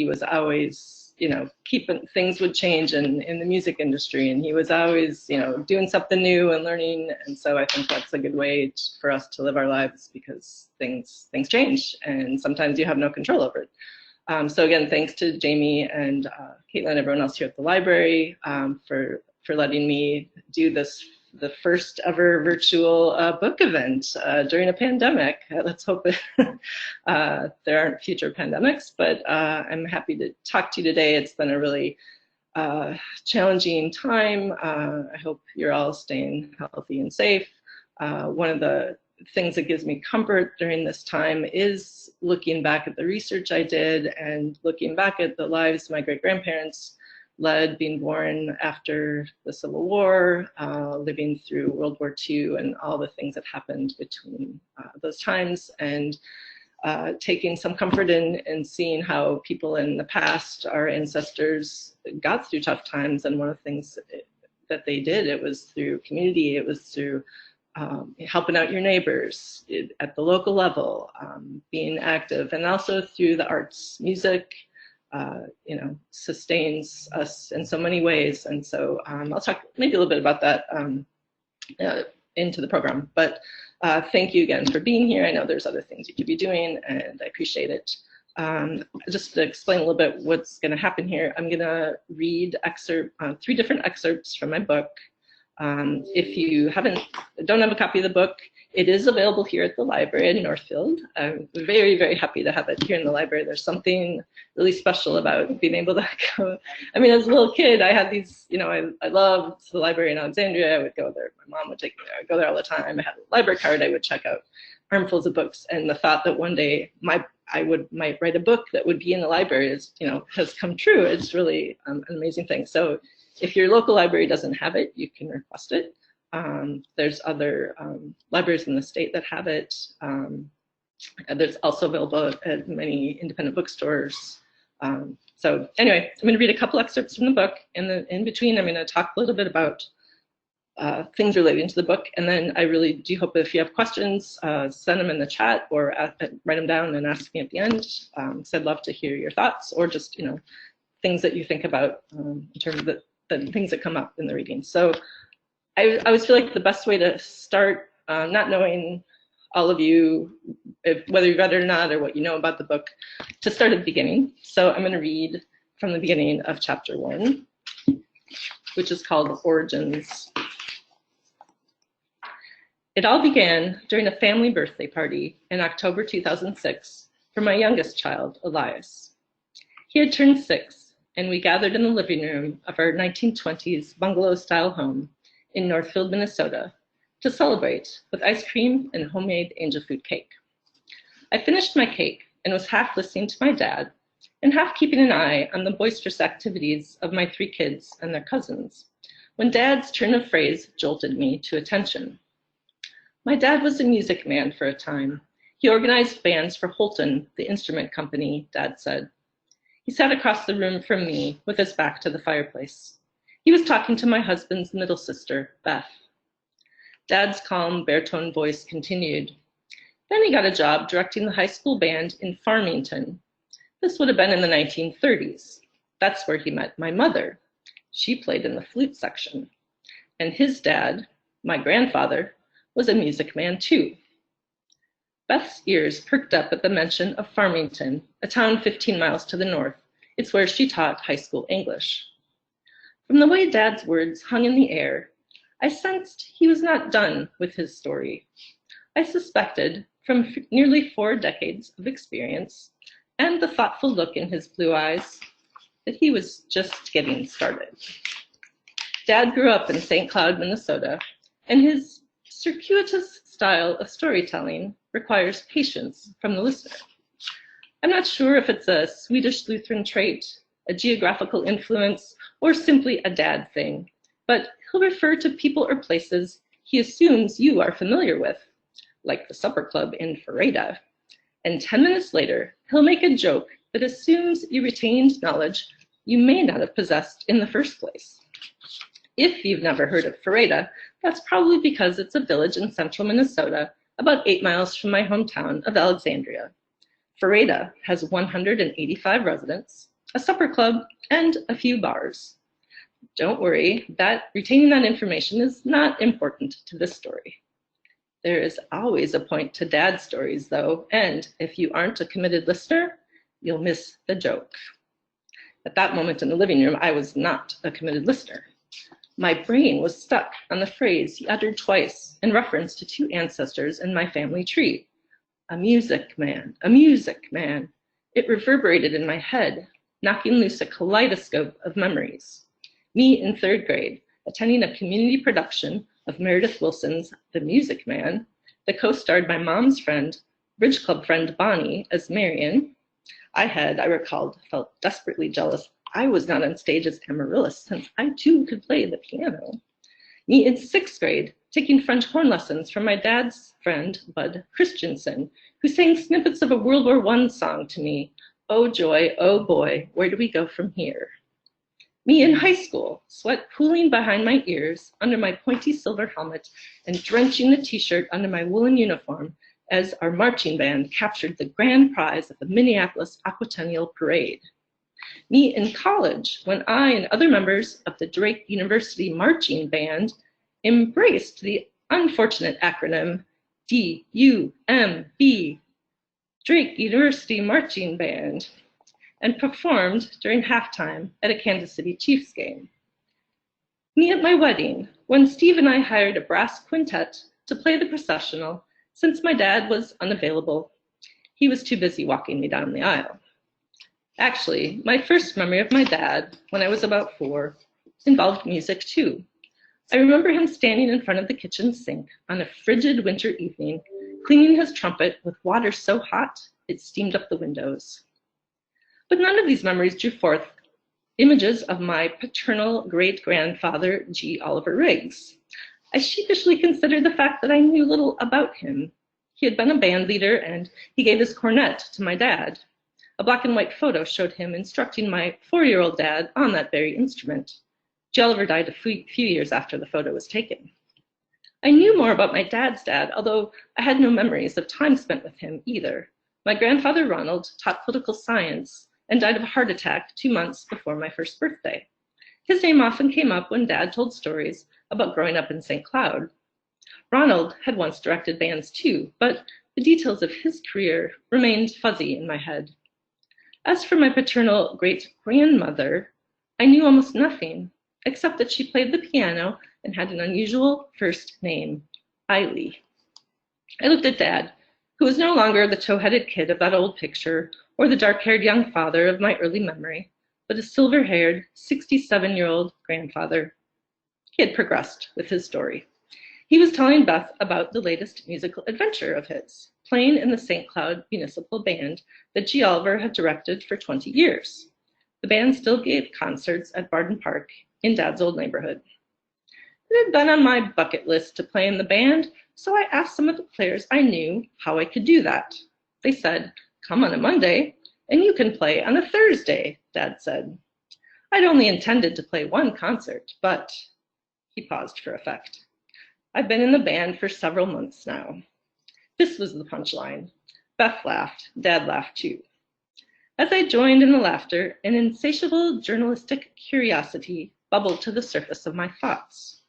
he was always, you know, things would change in the music industry, and he was always, you know, doing something new and learning. And so I think that's a good way for us to live our lives, because things change, and sometimes you have no control over it. So again, thanks to Jamie and Caitlin and everyone else here at the library for letting me do this, the first ever virtual book event during a pandemic. Let's hope that there aren't future pandemics, but I'm happy to talk to you today. It's been a really challenging time. I hope you're all staying healthy and safe. One of the things that gives me comfort during this time is looking back at the research I did and looking back at the lives my great-grandparents led, being born after the Civil War, living through World War II and all the things that happened between those times, and taking some comfort in seeing how people in the past, our ancestors, got through tough times. And one of the things that they did, it was through community, it was through helping out your neighbors at the local level, being active, and also through the arts. Music, you know, sustains us in so many ways. And so I'll talk maybe a little bit about that into the program. But thank you again for being here. I know there's other things you could be doing, and I appreciate it. Just to explain a little bit what's going to happen here, I'm going to read 3 different excerpts from my book. If you don't have a copy of the book, it is available here at the library in Northfield. I'm very, very happy to have it here in the library. There's something really special about being able to go. I mean, as a little kid, I had these, you know, I loved the library in Alexandria. I would go there. My mom would take me there. I'd go there all the time. I had a library card. I would check out armfuls of books. And the thought that one day I might write a book that would be in the library is, you know, has come true. It's really an amazing thing. So if your local library doesn't have it, you can request it. There's other libraries in the state that have it. There's also available at many independent bookstores. So anyway, I'm going to read a couple excerpts from the book, and then in between, I'm going to talk a little bit about things relating to the book. And then I really do hope that if you have questions, send them in the chat or write them down and ask me at the end. So I'd love to hear your thoughts, or just, you know, things that you think about in terms of the things that come up in the reading. So I always feel like the best way to start, not knowing all of you, whether you've read it or not, or what you know about the book, to start at the beginning. So I'm going to read from the beginning of chapter 1, which is called Origins. It all began during a family birthday party in October 2006 for my youngest child, Elias. He had turned 6, and we gathered in the living room of our 1920s bungalow-style home in Northfield, Minnesota, to celebrate with ice cream and homemade angel food cake. I finished my cake and was half listening to my dad and half keeping an eye on the boisterous activities of my 3 kids and their cousins, when Dad's turn of phrase jolted me to attention. My dad was a music man for a time. He organized bands for Holton, the instrument company, Dad said. He sat across the room from me with his back to the fireplace. He was talking to my husband's middle sister, Beth. Dad's calm, baritone voice continued. Then he got a job directing the high school band in Farmington. This would have been in the 1930s. That's where he met my mother. She played in the flute section. And his dad, my grandfather, was a music man too. Beth's ears perked up at the mention of Farmington, a town 15 miles to the north. It's where she taught high school English. From the way Dad's words hung in the air, I sensed he was not done with his story. I suspected, from nearly 4 decades of experience and the thoughtful look in his blue eyes, that he was just getting started. Dad grew up in St. Cloud, Minnesota, and his circuitous style of storytelling requires patience from the listener. I'm not sure if it's a Swedish Lutheran trait, a geographical influence, or simply a dad thing, but he'll refer to people or places he assumes you are familiar with, like the supper club in Ferreda, and 10 minutes later, he'll make a joke that assumes you retained knowledge you may not have possessed in the first place. If you've never heard of Ferreda, that's probably because it's a village in central Minnesota, about 8 miles from my hometown of Alexandria. Ferreta has 185 residents, a supper club, and a few bars. Don't worry, retaining that information is not important to this story. There is always a point to Dad's stories, though, and if you aren't a committed listener, you'll miss the joke. At that moment in the living room, I was not a committed listener. My brain was stuck on the phrase he uttered twice in reference to two ancestors in my family tree. A music man, a music man. It reverberated in my head, knocking loose a kaleidoscope of memories. Me in third grade, attending a community production of Meredith Willson's The Music Man, that co-starred my mom's friend, Bridge Club friend Bonnie as Marion. I recalled, felt desperately jealous I was not on stage as Amaryllis, since I too could play the piano. Me in sixth grade, taking French horn lessons from my dad's friend, Bud Christensen, who sang snippets of a World War I song to me. Oh joy, oh boy, where do we go from here? Me in high school, sweat pooling behind my ears under my pointy silver helmet and drenching the t-shirt under my woolen uniform as our marching band captured the grand prize at the Minneapolis Aquatennial Parade. Me in college, when I and other members of the Drake University Marching Band embraced the unfortunate acronym DUMB, Drake University Marching Band, and performed during halftime at a Kansas City Chiefs game. Me at my wedding, when Steve and I hired a brass quintet to play the processional since my dad was unavailable. He was too busy walking me down the aisle. Actually, my first memory of my dad, when I was about 4, involved music too. I remember him standing in front of the kitchen sink on a frigid winter evening, cleaning his trumpet with water so hot it steamed up the windows. But none of these memories drew forth images of my paternal great-grandfather, G. Oliver Riggs. I sheepishly considered the fact that I knew little about him. He had been a band leader, and he gave his cornet to my dad. A black and white photo showed him instructing my 4-year-old dad on that very instrument. G. Oliver died a few years after the photo was taken. I knew more about my dad's dad, although I had no memories of time spent with him either. My grandfather, Ronald, taught political science and died of a heart attack 2 months before my first birthday. His name often came up when Dad told stories about growing up in St. Cloud. Ronald had once directed bands too, but the details of his career remained fuzzy in my head. As for my paternal great-grandmother, I knew almost nothing, except that she played the piano and had an unusual first name, Eiley. I looked at Dad, who was no longer the tow-headed kid of that old picture or the dark-haired young father of my early memory, but a silver-haired, 67-year-old grandfather. He had progressed with his story. He was telling Beth about the latest musical adventure of his, playing in the St. Cloud Municipal Band that G. Oliver had directed for 20 years. The band still gave concerts at Barden Park in Dad's old neighborhood. It had been on my bucket list to play in the band, so I asked some of the players I knew how I could do that. They said, "Come on a Monday, and you can play on a Thursday," Dad said. I'd only intended to play one concert, but he paused for effect. I've been in the band for several months now. This was the punchline. Beth laughed. Dad laughed too. As I joined in the laughter, an insatiable journalistic curiosity bubbled to the surface of my thoughts.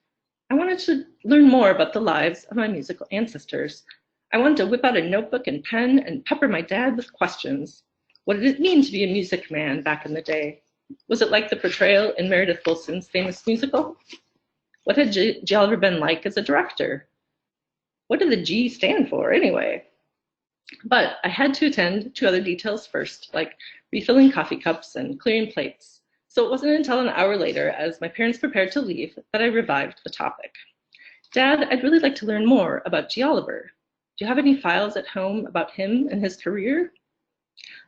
I wanted to learn more about the lives of my musical ancestors. I wanted to whip out a notebook and pen and pepper my dad with questions. What did it mean to be a music man back in the day? Was it like the portrayal in Meredith Willson's famous musical? What had G. Oliver been like as a director? What did the G stand for anyway? But I had to attend to other details first, like refilling coffee cups and clearing plates. So it wasn't until an hour later, as my parents prepared to leave, that I revived the topic. Dad, I'd really like to learn more about G. Oliver. Do you have any files at home about him and his career?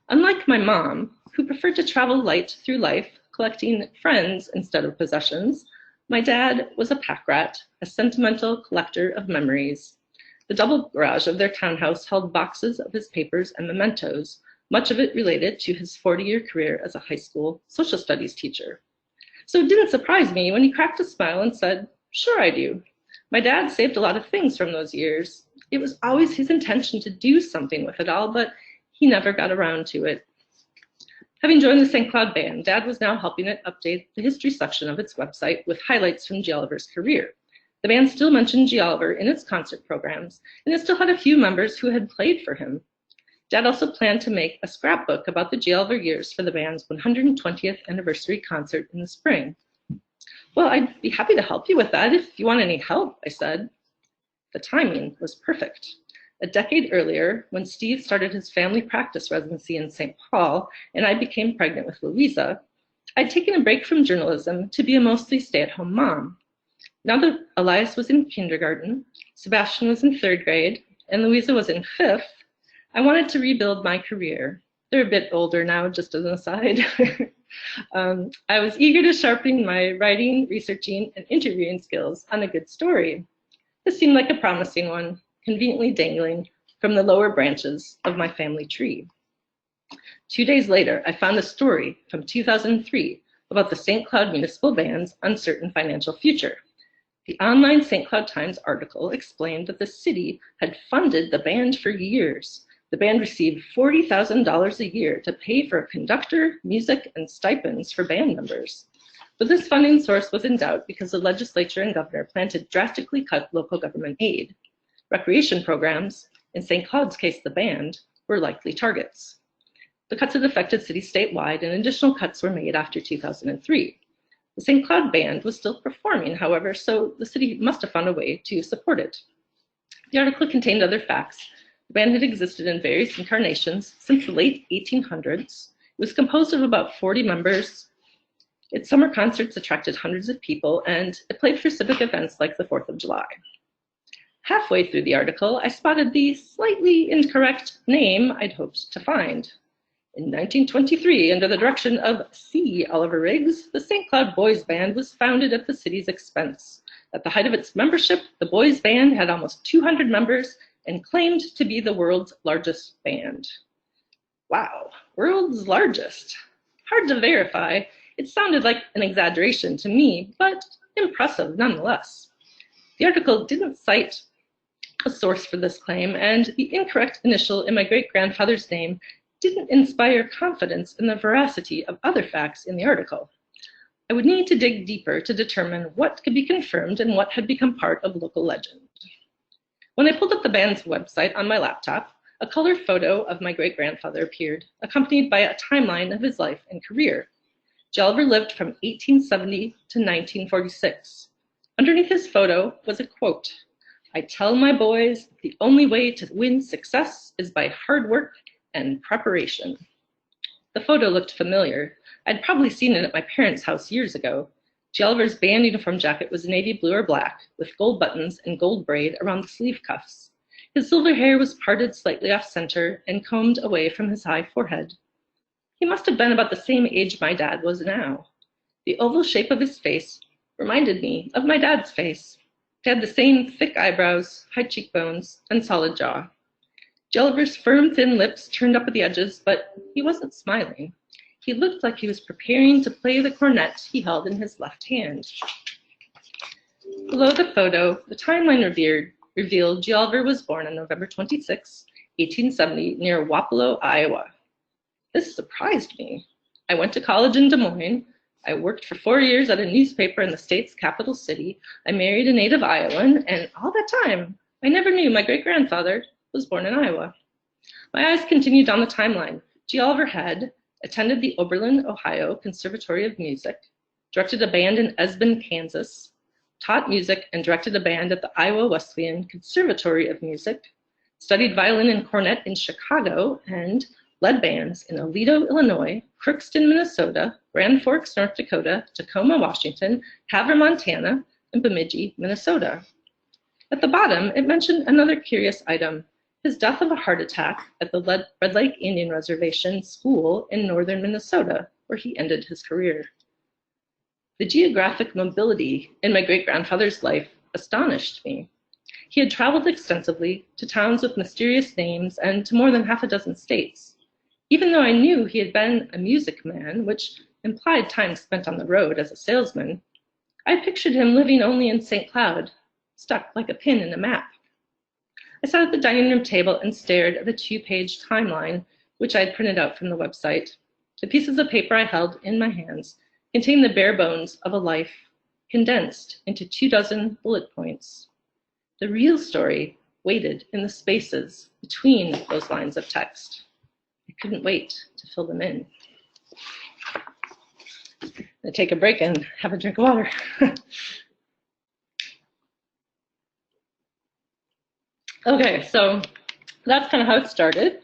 Unlike my mom, who preferred to travel light through life, collecting friends instead of possessions, my dad was a pack rat, a sentimental collector of memories. The double garage of their townhouse held boxes of his papers and mementos, much of it related to his 40-year career as a high school social studies teacher. So it didn't surprise me when he cracked a smile and said, "Sure I do. My dad saved a lot of things from those years. It was always his intention to do something with it all, but he never got around to it. Having joined the St. Cloud Band, Dad was now helping it update the history section of its website with highlights from Gioliver's career. The band still mentioned Gioliver in its concert programs, and it still had a few members who had played for him. Dad also planned to make a scrapbook about the Gioliver years for the band's 120th anniversary concert in the spring. Well, I'd be happy to help you with that if you want any help, I said. The timing was perfect. A decade earlier, when Steve started his family practice residency in St. Paul and I became pregnant with Louisa, I'd taken a break from journalism to be a mostly stay-at-home mom. Now that Elias was in kindergarten, Sebastian was in 3rd grade, and Louisa was in 5th, I wanted to rebuild my career. They're a bit older now, just as an aside. I was eager to sharpen my writing, researching, and interviewing skills on a good story. This seemed like a promising one, conveniently dangling from the lower branches of my family tree. 2 days later, I found a story from 2003 about the St. Cloud Municipal Band's uncertain financial future. The online St. Cloud Times article explained that the city had funded the band for years. The band received $40,000 a year to pay for a conductor, music, and stipends for band members. But this funding source was in doubt because the legislature and governor planned to drastically cut local government aid. Recreation programs, in St. Cloud's case the band, were likely targets. The cuts had affected cities statewide, and additional cuts were made after 2003. The St. Cloud Band was still performing, however, so the city must have found a way to support it. The article contained other facts. The band had existed in various incarnations since the late 1800s. It was composed of about 40 members. Its summer concerts attracted hundreds of people, and it played for civic events like the 4th of July. Halfway through the article, I spotted the slightly incorrect name I'd hoped to find. In 1923, under the direction of C. Oliver Riggs, the St. Cloud Boys Band was founded at the city's expense. At the height of its membership, the Boys Band had almost 200 members and claimed to be the world's largest band. Wow, world's largest. Hard to verify. It sounded like an exaggeration to me, but impressive nonetheless. The article didn't cite a source for this claim, and the incorrect initial in my great-grandfather's name didn't inspire confidence in the veracity of other facts in the article. I would need to dig deeper to determine what could be confirmed and what had become part of local legend. When I pulled up the band's website on my laptop, a color photo of my great-grandfather appeared, accompanied by a timeline of his life and career. Gioliver lived from 1870 to 1946. Underneath his photo was a quote, "I tell my boys the only way to win success is by hard work and preparation." The photo looked familiar. I'd probably seen it at my parents' house years ago. Gioliver's band uniform jacket was navy blue or black, with gold buttons and gold braid around the sleeve cuffs. His silver hair was parted slightly off-center and combed away from his high forehead. He must have been about the same age my dad was now. The oval shape of his face reminded me of my dad's face. He had the same thick eyebrows, high cheekbones, and solid jaw. Gioliver's firm, thin lips turned up at the edges, but he wasn't smiling. He looked like he was preparing to play the cornet he held in his left hand. Below the photo, the timeline revealed Gioliver was born on November 26, 1870, near Wapello, Iowa. This surprised me. I went to college in Des Moines. I worked for 4 years at a newspaper in the state's capital city. I married a native Iowan, and all that time, I never knew my great-grandfather was born in Iowa. My eyes continued down the timeline. Gioliver had attended the Oberlin, Ohio Conservatory of Music, directed a band in Esben, Kansas, taught music and directed a band at the Iowa Wesleyan Conservatory of Music, studied violin and cornet in Chicago, and led bands in Aledo, Illinois, Crookston, Minnesota, Grand Forks, North Dakota, Tacoma, Washington, Havre, Montana, and Bemidji, Minnesota. At the bottom, it mentioned another curious item, his death of a heart attack at the Red Lake Indian Reservation School in northern Minnesota, where he ended his career. The geographic mobility in my great-grandfather's life astonished me. He had traveled extensively to towns with mysterious names and to more than half a dozen states. Even though I knew he had been a music man, which implied time spent on the road as a salesman, I pictured him living only in St. Cloud, stuck like a pin in a map. I sat at the dining room table and stared at the 2-page timeline, which I'd printed out from the website. The pieces of paper I held in my hands contained the bare bones of a life condensed into 24 bullet points. The real story waited in the spaces between those lines of text. I couldn't wait to fill them in. I'll take a break and have a drink of water. Okay, so that's kind of how it started.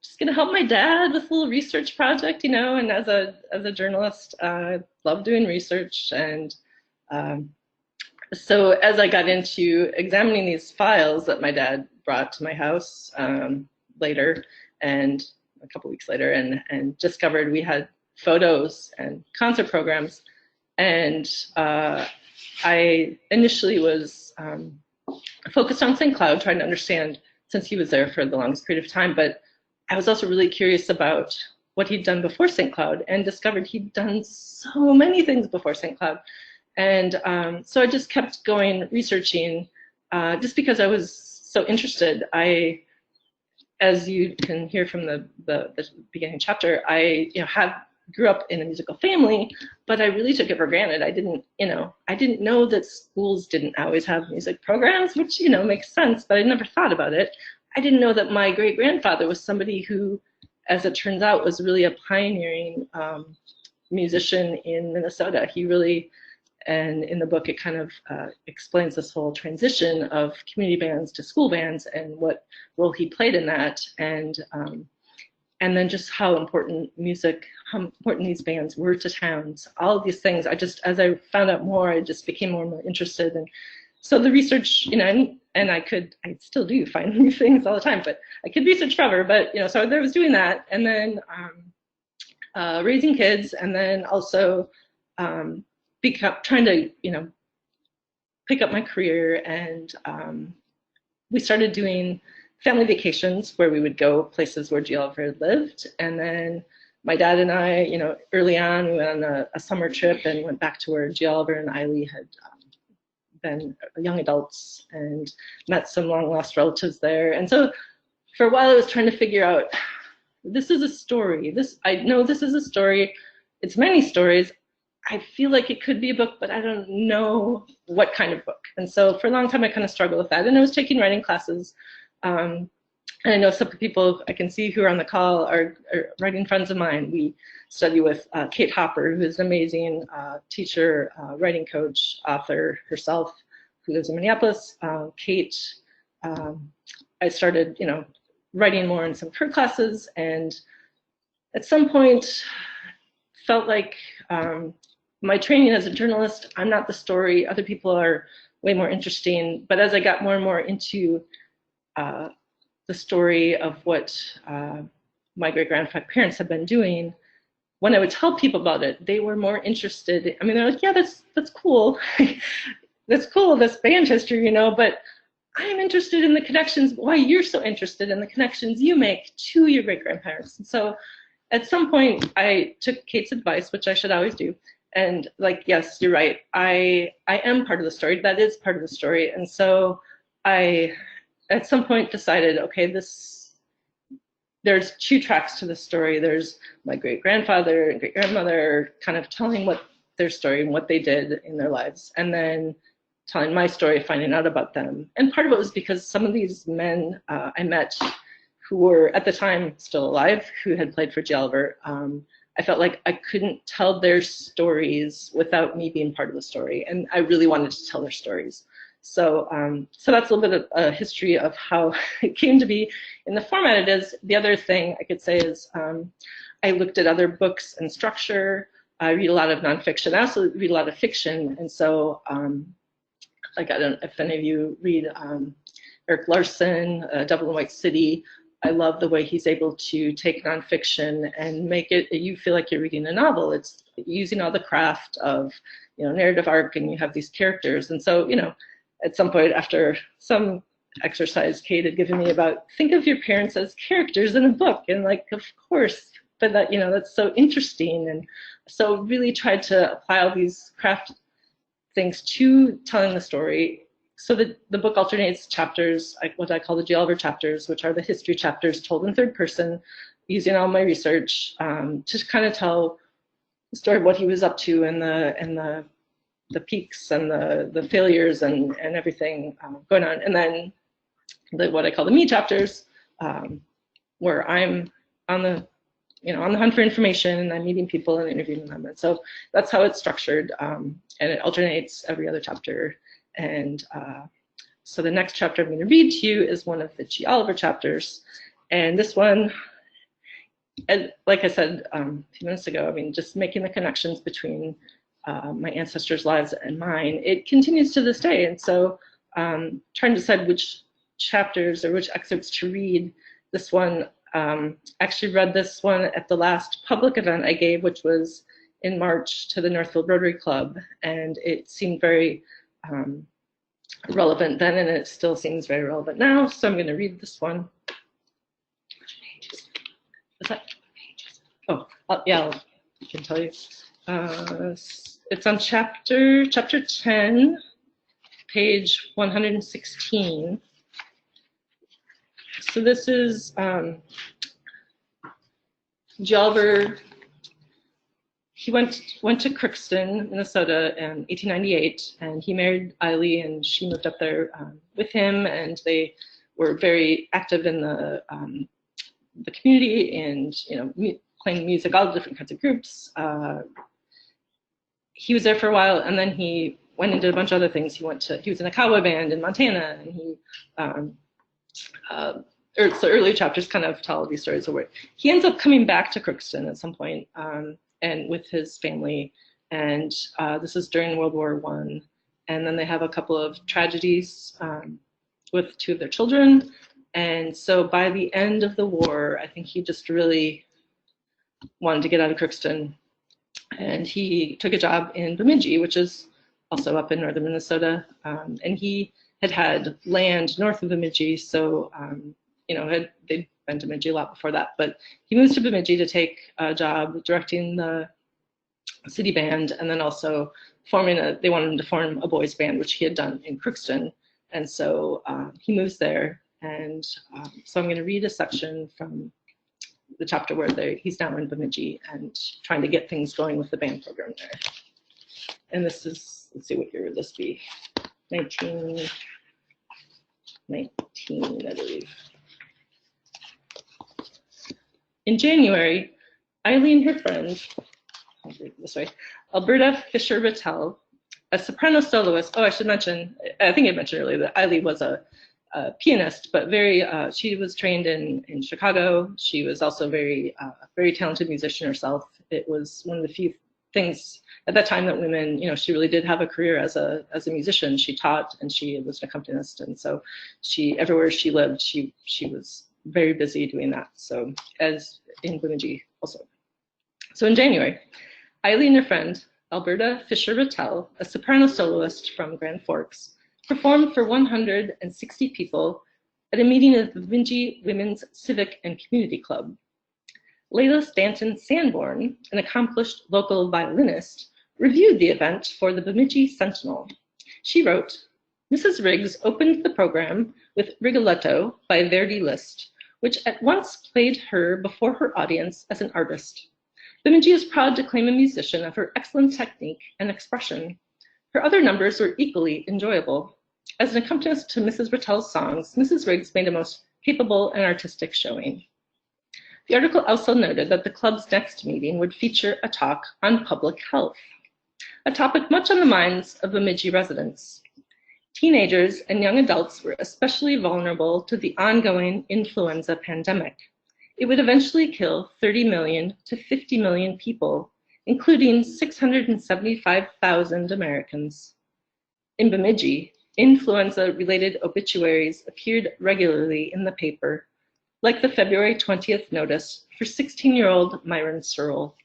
Just gonna help my dad with a little research project, you know, and as a journalist, I love doing research. And so as I got into examining these files that my dad brought to my house later, and a couple weeks later, and discovered we had photos and concert programs. And I initially was focused on St. Cloud, trying to understand, since he was there for the longest period of time, but I was also really curious about what he'd done before St. Cloud, and discovered he'd done so many things before St. Cloud. And so I just kept going, researching, just because I was so interested. As you can hear from the beginning chapter, I grew up in a musical family, but I really took it for granted. I didn't know that schools didn't always have music programs, which, makes sense, but I never thought about it. I didn't know that my great-grandfather was somebody who, as it turns out, was really a pioneering musician in Minnesota. He really, and in the book it kind of explains this whole transition of community bands to school bands and what role he played in that, and then just how important these bands were to towns. All of these things, as I found out more, I just became more and more interested. And so the research, and I still do find new things all the time, but I could research forever. But, so I was doing that, and then raising kids, and then also trying to, pick up my career. And we started doing family vacations where we would go places where G. Oliver lived. And then my dad and I, early on, we went on a summer trip and went back to where G. Oliver and Eiley had been young adults, and met some long lost relatives there. And so for a while I was trying to figure out, this is a story. I know this is a story. It's many stories. I feel like it could be a book, but I don't know what kind of book. And so for a long time I kind of struggled with that. And I was taking writing classes. And I know some people I can see who are on the call are writing friends of mine. We study with Kate Hopper, who is an amazing teacher, writing coach, author herself, who lives in Minneapolis. Kate, I started, writing more in some of her classes, and at some point felt like my training as a journalist, I'm not the story. Other people are way more interesting. But as I got more and more into the story of what my great-grandparents had been doing, when I would tell people about it, they were more interested. I mean, they're like, yeah, that's cool. That's cool, this band history, but I'm interested in the connections, why you're so interested in the connections you make to your great-grandparents. And so at some point, I took Kate's advice, which I should always do, and yes, you're right. I am part of the story. That is part of the story. And so I, at some point, decided, okay, there's two tracks to the story. There's my great-grandfather and great-grandmother kind of telling what their story and what they did in their lives, and then telling my story, finding out about them. And part of it was because some of these men I met who were at the time still alive, who had played for G. Oliver, I felt like I couldn't tell their stories without me being part of the story, and I really wanted to tell their stories. So so that's a little bit of a history of how it came to be in the format it is. The other thing I could say is I looked at other books and structure. I read a lot of nonfiction. I also read a lot of fiction. And so I don't know if any of you read Eric Larson, Devil in White City. I love the way he's able to take nonfiction and make it, you feel like you're reading a novel. It's using all the craft of, narrative arc, and you have these characters. And so, at some point after some exercise Kate had given me about, think of your parents as characters in a book, and of course, but that, that's so interesting. And so really tried to apply all these craft things to telling the story, so that the book alternates chapters, what I call the G. Oliver chapters, which are the history chapters told in third person, using all my research to kind of tell the story of what he was up to and the peaks and the failures and everything going on. And then what I call the me chapters, where I'm on the hunt for information, and I'm meeting people and interviewing them. And so that's how it's structured, and it alternates every other chapter. And so the next chapter I'm going to read to you is one of the G. Oliver chapters. And this one, like I said a few minutes ago, I mean, just making the connections between my ancestors' lives and mine, it continues to this day. And so trying to decide which chapters or which excerpts to read. This one, actually read this one at the last public event I gave, which was in March to the Northfield Rotary Club. And it seemed very relevant then, and it still seems very relevant now. So I'm going to read this one. Is that? Oh, yeah, I can tell you. It's on chapter 10, page 116. So this is G. Oliver. He went to Crookston, Minnesota in 1898, and he married Eiley, and she moved up there with him, and they were very active in the community, and playing music, all the different kinds of groups. He was there for a while, and then he went and did a bunch of other things. He was in a cowboy band in Montana, and he so earlier chapters kind of tell these stories of where he ends up coming back to Crookston at some point, and with his family, and this is during World War I. And then they have a couple of tragedies with two of their children. And so by the end of the war, I think he just really wanted to get out of Crookston. And he took a job in Bemidji, which is also up in northern Minnesota. And he had land north of Bemidji, so they'd been to Bemidji a lot before that. But he moves to Bemidji to take a job directing the city band, and then also they wanted him to form a boys band, which he had done in Crookston. And so he moves there. And so I'm going to read a section from the chapter where he's now in Bemidji and trying to get things going with the band program there. And this is, let's see, what year would this be? 1919, I believe. In January, Eiley and her friend, I'll read it this way, Alberta Fisher-Rattel, a soprano soloist. Oh, I should mention, I think I mentioned earlier that Eiley was a pianist, but she was trained in Chicago. She was also very talented musician herself. It was one of the few things at that time that women, she really did have a career as a musician. She taught, and she was an accompanist, and so everywhere she lived, she was very busy doing that. So as in Bemidji also. So in January, Eiley and her friend Alberta Fisher-Rattel, a soprano soloist from Grand Forks, performed for 160 people at a meeting of the Bemidji Women's Civic and Community Club. Layla Stanton Sanborn, an accomplished local violinist, reviewed the event for the Bemidji Sentinel. She wrote, "Mrs. Riggs opened the program with Rigoletto by Verdi Liszt, which at once played her before her audience as an artist. Bemidji is proud to claim a musician of her excellent technique and expression. Her other numbers were equally enjoyable. As an accompanist to Mrs. Rattel's songs, Mrs. Riggs made a most capable and artistic showing." The article also noted that the club's next meeting would feature a talk on public health, a topic much on the minds of Bemidji residents. Teenagers and young adults were especially vulnerable to the ongoing influenza pandemic. It would eventually kill 30 million to 50 million people, including 675,000 Americans. In Bemidji, influenza-related obituaries appeared regularly in the paper, like the February 20th notice for 16-year-old Myron Searle.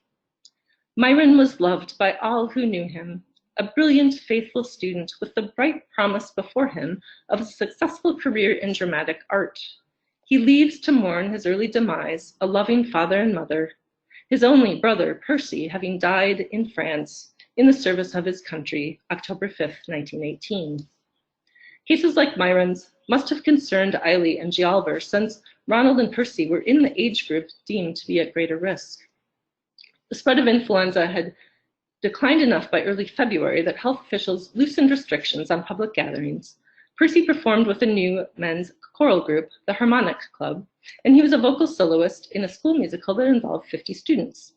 Myron was loved by all who knew him, a brilliant, faithful student with the bright promise before him of a successful career in dramatic art. He leaves to mourn his early demise, a loving father and mother, his only brother, Percy, having died in France in the service of his country, October 5th, 1918. Cases like Myron's must have concerned Eiley and G. Oliver, since Ronald and Percy were in the age group deemed to be at greater risk. The spread of influenza had declined enough by early February that health officials loosened restrictions on public gatherings. Percy performed with a new men's choral group, the Harmonic Club, and he was a vocal soloist in a school musical that involved 50 students.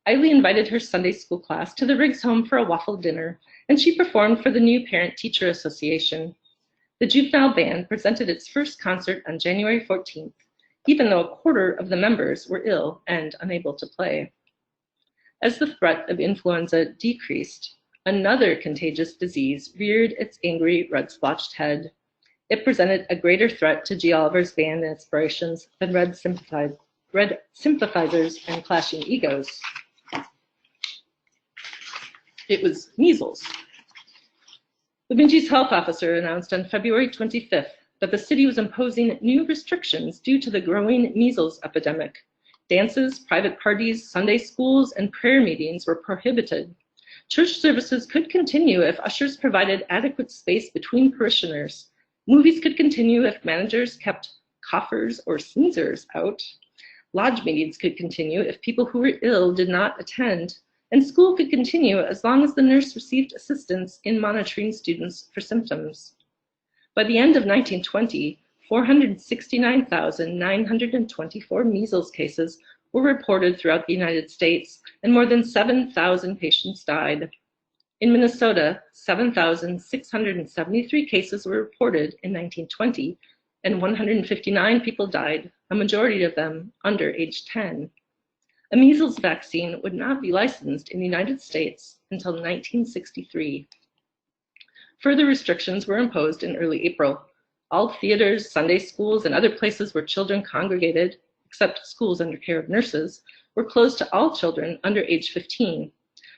Eiley invited her Sunday school class to the Riggs home for a waffle dinner, and she performed for the new Parent-Teacher Association. The juvenile band presented its first concert on January 14th, even though a quarter of the members were ill and unable to play. As the threat of influenza decreased, another contagious disease reared its angry, red-splotched head. It presented a greater threat to G. Oliver's band and inspirations than red sympathizers and clashing egos. It was measles. Bemidji's health officer announced on February 25th that the city was imposing new restrictions due to the growing measles epidemic. Dances, private parties, Sunday schools, and prayer meetings were prohibited. Church services could continue if ushers provided adequate space between parishioners. Movies could continue if managers kept coughers or sneezers out. Lodge meetings could continue if people who were ill did not attend. And school could continue as long as the nurse received assistance in monitoring students for symptoms. By the end of 1920, 469,924 measles cases were reported throughout the United States, and more than 7,000 patients died. In Minnesota, 7,673 cases were reported in 1920, and 159 people died, a majority of them under age 10. A measles vaccine would not be licensed in the United States until 1963. Further restrictions were imposed in early April. All theaters, Sunday schools, and other places where children congregated, except schools under care of nurses, were closed to all children under age 15.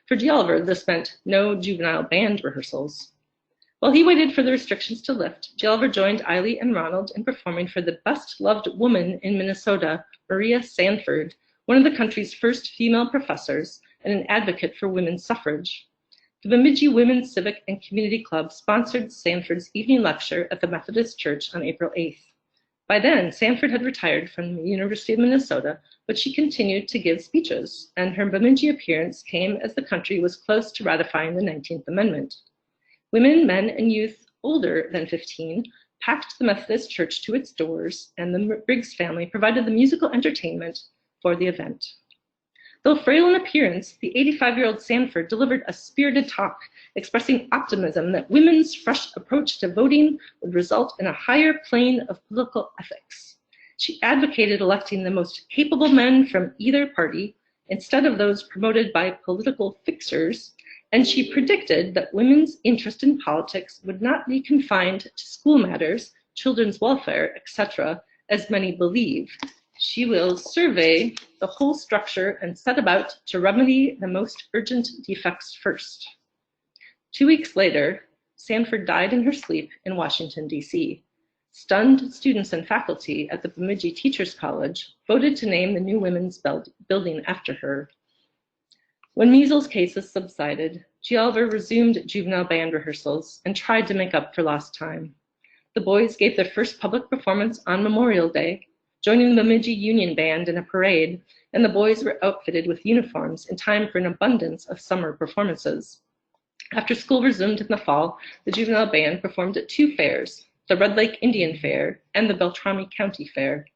For G. Oliver, this meant no juvenile band rehearsals. While he waited for the restrictions to lift, G. Oliver joined Eiley and Ronald in performing for the best-loved woman in Minnesota, Maria Sanford, one of the country's first female professors and an advocate for women's suffrage. The Bemidji Women's Civic and Community Club sponsored Sanford's evening lecture at the Methodist Church on April 8th. By then, Sanford had retired from the University of Minnesota, but she continued to give speeches, and her Bemidji appearance came as the country was close to ratifying the 19th Amendment. Women, men, and youth older than 15 packed the Methodist Church to its doors, and the Briggs family provided the musical entertainment for the event. Though frail in appearance, the 85-year-old Sanford delivered a spirited talk expressing optimism that women's fresh approach to voting would result in a higher plane of political ethics. She advocated electing the most capable men from either party instead of those promoted by political fixers, and she predicted that women's interest in politics would not be confined to school matters, children's welfare, etc., as many believe. She will survey the whole structure and set about to remedy the most urgent defects first. 2 weeks later, Sanford died in her sleep in Washington, D.C. Stunned students and faculty at the Bemidji Teachers College voted to name the new women's building after her. When measles cases subsided, G. Oliver resumed juvenile band rehearsals and tried to make up for lost time. The boys gave their first public performance on Memorial Day, joining the Bemidji Union Band in a parade, and the boys were outfitted with uniforms in time for an abundance of summer performances. After school resumed in the fall, the juvenile band performed at 2 fairs, the Red Lake Indian Fair and the Beltrami County Fair.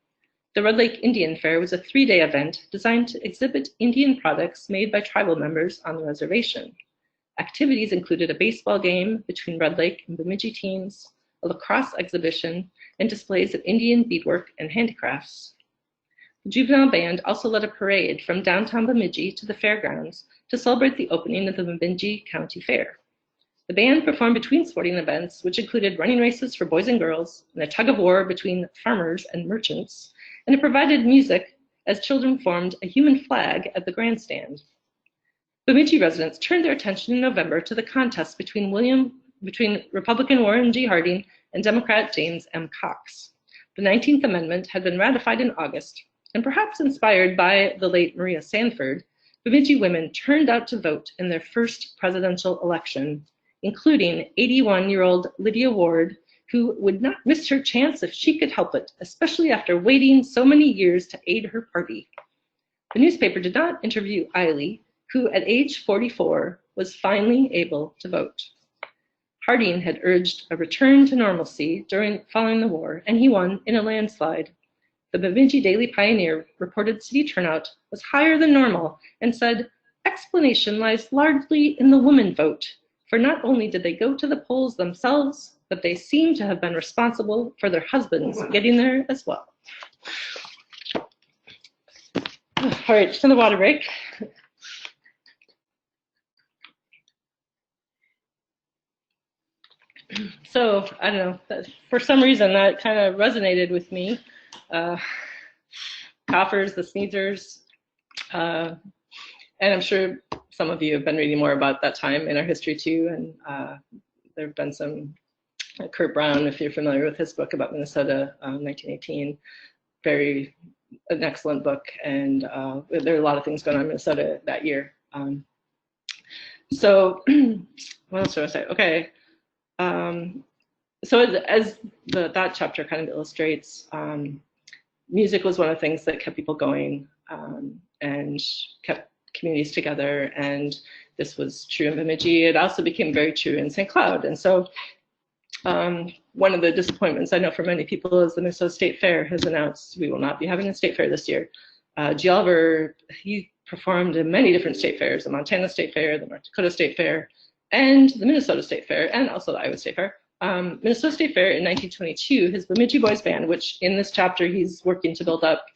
The Red Lake Indian Fair was a 3-day event designed to exhibit Indian products made by tribal members on the reservation. Activities included a baseball game between Red Lake and Bemidji teams, a lacrosse exhibition, and displays of Indian beadwork and handicrafts. The juvenile band also led a parade from downtown Bemidji to the fairgrounds to celebrate the opening of the Bemidji County Fair. The band performed between sporting events, which included running races for boys and girls and a tug-of-war between farmers and merchants, and it provided music as children formed a human flag at the grandstand. Bemidji residents turned their attention in November to the contest between Republican Warren G. Harding and Democrat James M. Cox. The 19th Amendment had been ratified in August, and perhaps inspired by the late Maria Sanford, Bemidji women turned out to vote in their first presidential election, including 81-year-old Lydia Ward, who would not miss her chance if she could help it, especially after waiting so many years to aid her party. The newspaper did not interview Eiley, who at age 44 was finally able to vote. Harding had urged a return to normalcy following the war, and he won in a landslide. The Bemidji Daily Pioneer reported city turnout was higher than normal and said, "Explanation lies largely in the woman vote, for not only did they go to the polls themselves, but they seem to have been responsible for their husbands getting there as well." All right, just another water break. So, I don't know, for some reason that kind of resonated with me. Coffers, the Sneezers, and I'm sure some of you have been reading more about that time in our history too, and there have been some, Kurt Brown, if you're familiar with his book about Minnesota, 1918, an excellent book, and there are a lot of things going on in Minnesota that year. So, what else do I say? Okay. So as that chapter kind of illustrates, music was one of the things that kept people going and kept communities together, and this was true in Bemidji. It also became very true in St. Cloud. And so one of the disappointments I know for many people is the Minnesota State Fair has announced we will not be having a state fair this year. G. Oliver, he performed in many different state fairs, the Montana State Fair, the North Dakota State Fair, and the Minnesota State Fair, and also the Iowa State Fair. Minnesota State Fair in 1922, his Bemidji Boys Band, which in this chapter he's working to build up,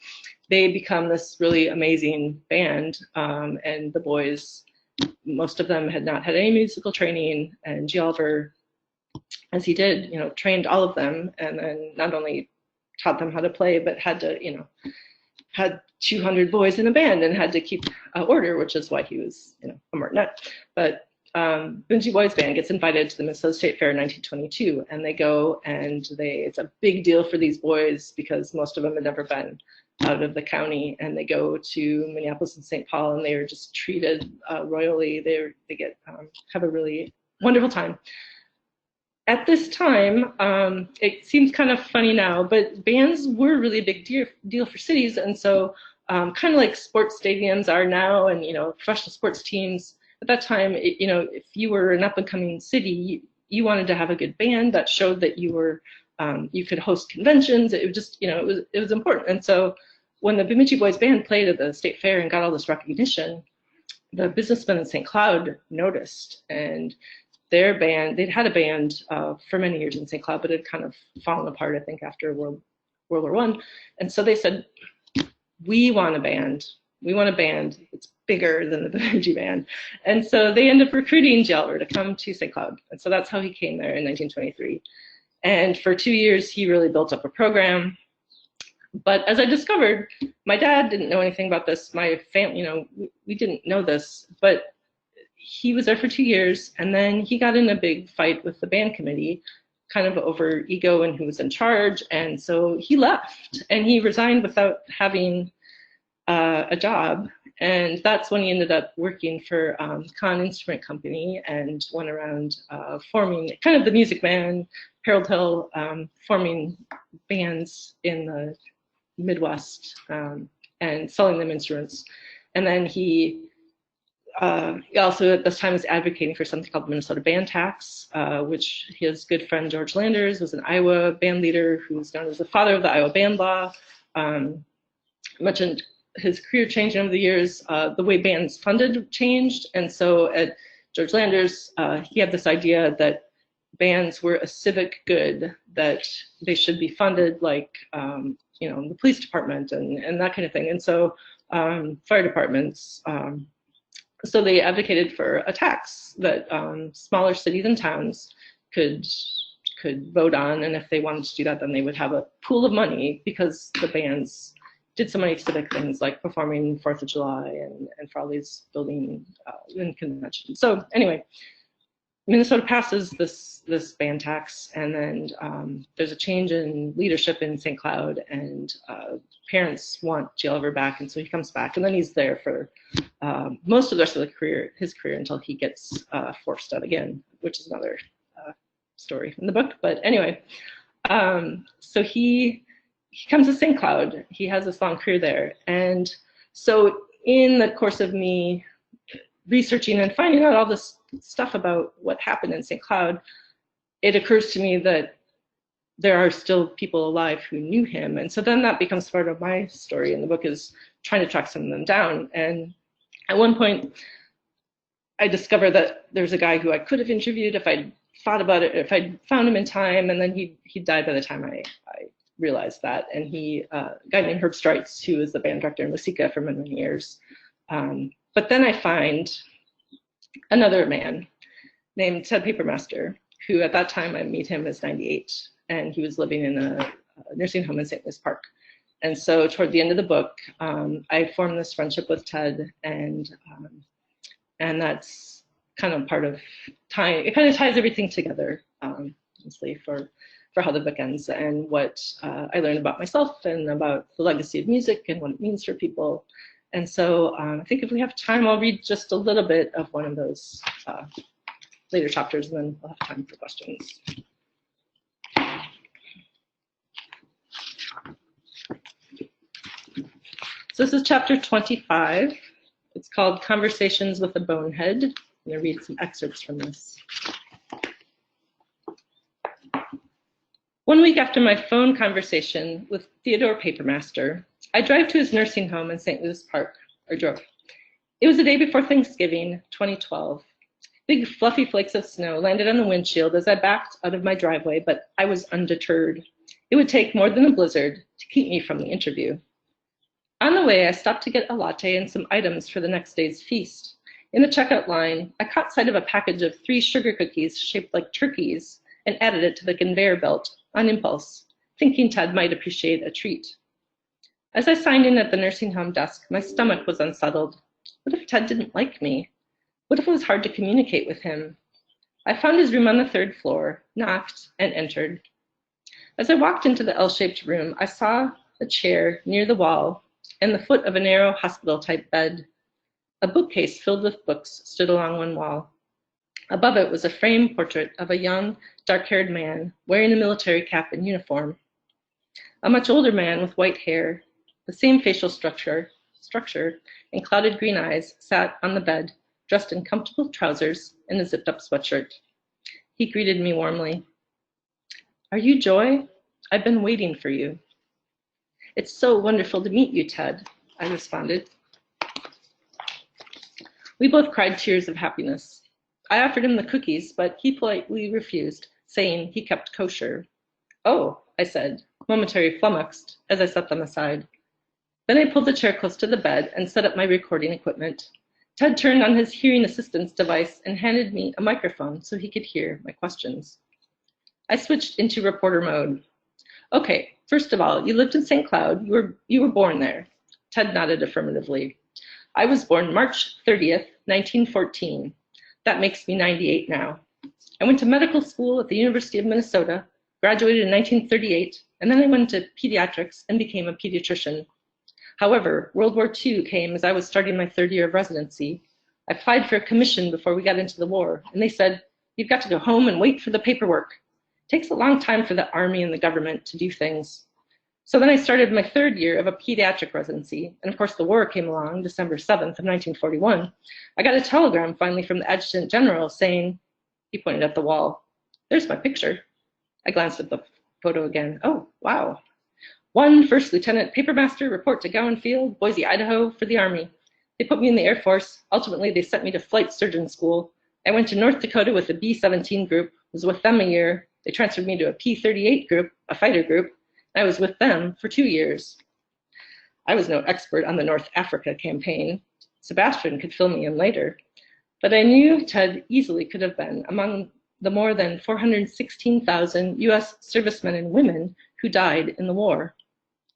they become this really amazing band, and the boys, most of them had not had any musical training, and G. Oliver, as he did, trained all of them, and then not only taught them how to play, but had to, had 200 boys in a band and had to keep order, which is why he was, a martinet. But Bemidji Boys Band gets invited to the Minnesota State Fair in 1922, and they go, and it's a big deal for these boys because most of them had never been out of the county, and they go to Minneapolis and St. Paul, and they are just treated royally. They get have a really wonderful time. At this time, it seems kind of funny now, but bands were really a big deal for cities, and so kind of like sports stadiums are now, and professional sports teams. At that time, if you were an up-and-coming city, you wanted to have a good band that showed that you were, you could host conventions. It was just, it was important. And so when the Bemidji Boys Band played at the state fair and got all this recognition, the businessmen in St. Cloud noticed, and their band, they'd had a band for many years in St. Cloud, but it had kind of fallen apart, I think, after World War I. And so they said, we want a band. We want a band that's bigger than the Bemidji Band. And so they ended up recruiting G. Oliver to come to St. Cloud. And so that's how he came there in 1923. And for 2 years, he really built up a program. But as I discovered, my dad didn't know anything about this. My family, we didn't know this. But he was there for 2 years, and then he got in a big fight with the band committee, kind of over ego and who was in charge. And so he left, and he resigned without having a job. And that's when he ended up working for Kahn Instrument Company and went around forming kind of the Music Man, Harold Hill, forming bands in the Midwest and selling them instruments. And then he also at this time was advocating for something called the Minnesota Band Tax, which his good friend George Landers was an Iowa band leader who was known as the father of the Iowa band law. Mentioned his career changed over the years. The way bands funded changed, and so at George Landers, he had this idea that bands were a civic good, that they should be funded like the police department and that kind of thing, and so fire departments. So they advocated for a tax that smaller cities and towns could vote on, and if they wanted to do that, then they would have a pool of money because the bands did so many civic things like performing 4th of July and for all these building and conventions. So anyway, Minnesota passes this band tax, and then there's a change in leadership in St. Cloud, and parents want G. Oliver back, and so he comes back, and then he's there for most of the rest of his career until he gets forced out again, which is another story in the book. But anyway, so he comes to St. Cloud. He has this long career there. And so in the course of me researching and finding out all this stuff about what happened in St. Cloud, it occurs to me that there are still people alive who knew him. And so then that becomes part of my story in the book, is trying to track some of them down. And at one point, I discovered that there's a guy who I could have interviewed if I'd thought about it, if I'd found him in time, and then he died by the time I realized that. And he, a guy named Herb Streitz, who was the band director in Musica for many, many years. But then I find another man named Ted Papermaster, who at that time I meet him as 98, and he was living in a nursing home in St. Louis Park. And so toward the end of the book, I formed this friendship with Ted, and that's kind of part of tying, it kind of ties everything together, honestly, for how the book ends, and what I learned about myself and about the legacy of music and what it means for people. And so I think if we have time, I'll read just a little bit of one of those later chapters, and then we'll have time for questions. So this is chapter 25. It's called Conversations with a Bonehead. I'm going to read some excerpts from this. 1 week after my phone conversation with Theodore Papermaster, I drive to his nursing home in St. Louis Park, or drove. It was the day before Thanksgiving, 2012. Big fluffy flakes of snow landed on the windshield as I backed out of my driveway, but I was undeterred. It would take more than a blizzard to keep me from the interview. On the way, I stopped to get a latte and some items for the next day's feast. In the checkout line, I caught sight of a package of 3 sugar cookies shaped like turkeys and added it to the conveyor belt on impulse, thinking Ted might appreciate a treat. As I signed in at the nursing home desk, my stomach was unsettled. What if Ted didn't like me? What if it was hard to communicate with him? I found his room on the 3rd floor, knocked, and entered. As I walked into the L-shaped room, I saw a chair near the wall and the foot of a narrow hospital-type bed. A bookcase filled with books stood along one wall. Above it was a framed portrait of a young, dark-haired man wearing a military cap and uniform. A much older man with white hair, the same facial structure, and clouded green eyes sat on the bed, dressed in comfortable trousers and a zipped-up sweatshirt. He greeted me warmly. "Are you Joy? I've been waiting for you." "It's so wonderful to meet you, Ted," I responded. We both cried tears of happiness. I offered him the cookies, but he politely refused, saying he kept kosher. "Oh," I said, momentarily flummoxed as I set them aside. Then I pulled the chair close to the bed and set up my recording equipment. Ted turned on his hearing assistance device and handed me a microphone so he could hear my questions. I switched into reporter mode. "Okay, first of all, you lived in St. Cloud. You were born there." Ted nodded affirmatively. "I was born March 30th, 1914. That makes me 98 now. I went to medical school at the University of Minnesota, graduated in 1938, and then I went to pediatrics and became a pediatrician. However, World War II came as I was starting my 3rd year of residency. I applied for a commission before we got into the war, and they said, 'You've got to go home and wait for the paperwork. It takes a long time for the Army and the government to do things.' So then I started my 3rd year of a pediatric residency, and of course the war came along, December 7th of 1941. I got a telegram finally from the Adjutant General saying," he pointed at the wall, "There's my picture." I glanced at the photo again. "Oh, wow. 1 First Lieutenant Papermaster, report to Gowan Field, Boise, Idaho, for the Army. They put me in the Air Force. Ultimately, they sent me to flight surgeon school. I went to North Dakota with the B-17 group, was with them a year. They transferred me to a P-38 group, a fighter group. I was with them for 2 years. I was no expert on the North Africa campaign. Sebastian could fill me in later. But I knew Ted easily could have been among the more than 416,000 U.S. servicemen and women who died in the war.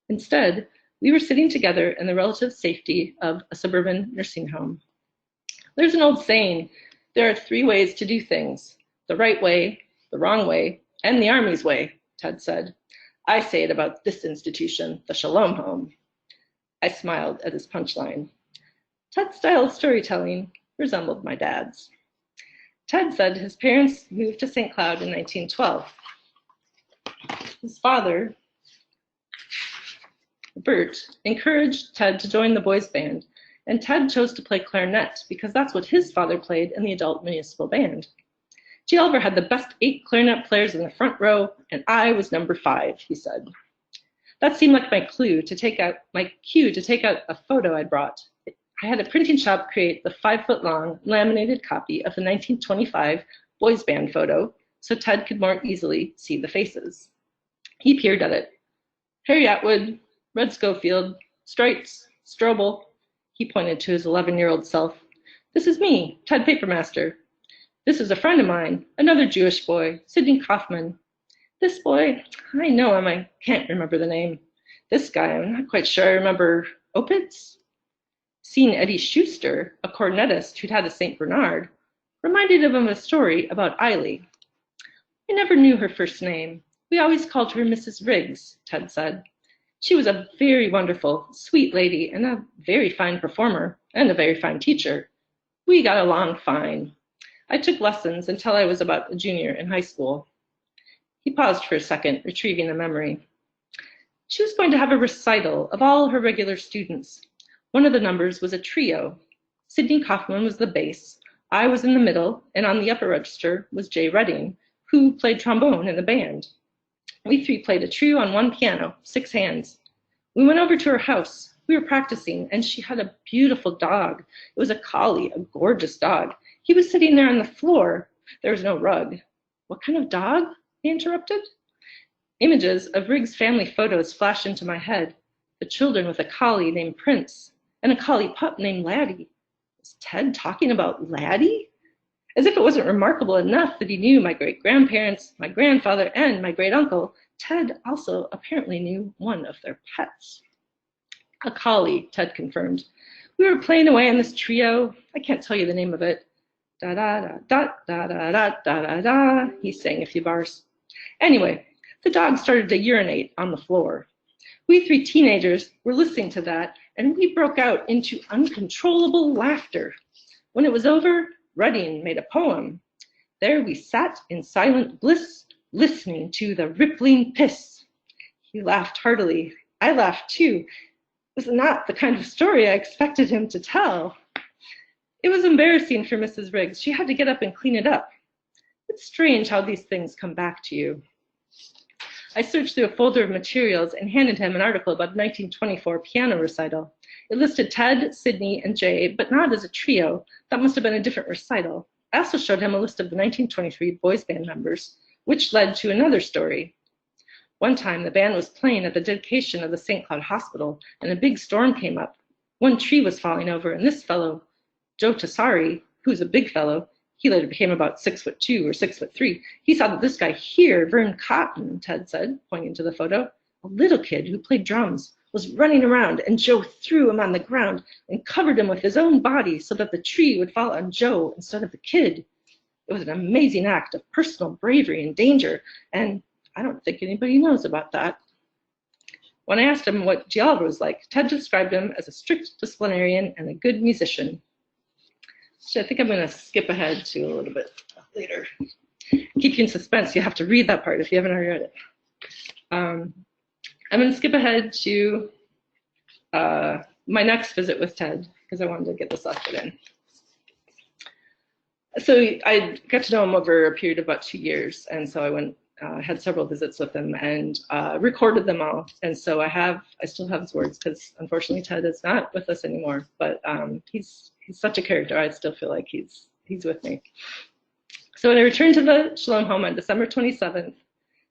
Instead, we were sitting together in the relative safety of a suburban nursing home. There's an old saying, there are 3 ways to do things: the right way, the wrong way, and the Army's way, Ted said. I say it about this institution, the Shalom Home. I smiled at his punchline. Ted's style of storytelling resembled my dad's. Ted said his parents moved to St. Cloud in 1912. His father, Bert, encouraged Ted to join the boys' band, and Ted chose to play clarinet because that's what his father played in the adult municipal band. G. Oliver had the best 8 clarinet players in the front row, and I was number 5, he said. That seemed like my cue to take out a photo I'd brought. I had a printing shop create the 5-foot-long laminated copy of the 1925 boys' band photo so Ted could more easily see the faces. He peered at it. Harry Atwood, Red Schofield, Stripes, Strobel. He pointed to his 11-year-old self. This is me, Ted Papermaster. This is a friend of mine, another Jewish boy, Sidney Kaufman. This boy, I know him, I can't remember the name. This guy, I'm not quite sure I remember. Opitz? Seeing Eddie Schuster, a cornetist who'd had a St. Bernard, reminded him of a story about Eiley. I never knew her first name. We always called her Mrs. Riggs, Ted said. She was a very wonderful, sweet lady and a very fine performer and a very fine teacher. We got along fine. I took lessons until I was about a junior in high school. He paused for a second, retrieving a memory. She was going to have a recital of all her regular students. One of the numbers was a trio. Sidney Kaufman was the bass, I was in the middle, and on the upper register was Jay Redding, who played trombone in the band. We 3 played a trio on one piano, 6 hands. We went over to her house. We were practicing, and she had a beautiful dog. It was a collie, a gorgeous dog. He was sitting there on the floor. There was no rug. What kind of dog? He interrupted. Images of Riggs' family photos flashed into my head. The children with a collie named Prince and a collie pup named Laddie. Was Ted talking about Laddie? As if it wasn't remarkable enough that he knew my great-grandparents, my grandfather, and my great-uncle, Ted also apparently knew one of their pets. A collie, Ted confirmed. We were playing away on this trio. I can't tell you the name of it. Da da da da da da da da da da. He sang a few bars. Anyway, the dog started to urinate on the floor. We 3 teenagers were listening to that, and we broke out into uncontrollable laughter. When it was over, Redding made a poem. There we sat in silent bliss, listening to the rippling piss. He laughed heartily. I laughed too. It was not the kind of story I expected him to tell. It was embarrassing for Mrs. Riggs. She had to get up and clean it up. It's strange how these things come back to you. I searched through a folder of materials and handed him an article about a 1924 piano recital. It listed Ted, Sidney, and Jay, but not as a trio. That must have been a different recital. I also showed him a list of the 1923 boys' band members, which led to another story. One time, the band was playing at the dedication of the St. Cloud Hospital, and a big storm came up. One tree was falling over, and this fellow, Joe Tassari, who's a big fellow, he later became about 6'2" or 6'3". He saw that this guy here, Vern Cotton, Ted said, pointing to the photo, a little kid who played drums, was running around, and Joe threw him on the ground and covered him with his own body so that the tree would fall on Joe instead of the kid. It was an amazing act of personal bravery and danger, and I don't think anybody knows about that. When I asked him what G. Oliver was like, Ted described him as a strict disciplinarian and a good musician. So I think I'm going to skip ahead to a little bit later. Keep you in suspense. You have to read that part if you haven't already read it. I'm going to skip ahead to my next visit with Ted because I wanted to get this off it in. So I got to know him over a period of about 2 years, and so I went, had several visits with him and recorded them all. And so I still have his words because unfortunately Ted is not with us anymore. But he's such a character. I still feel like he's with me. So when I returned to the Shalom home on December 27th,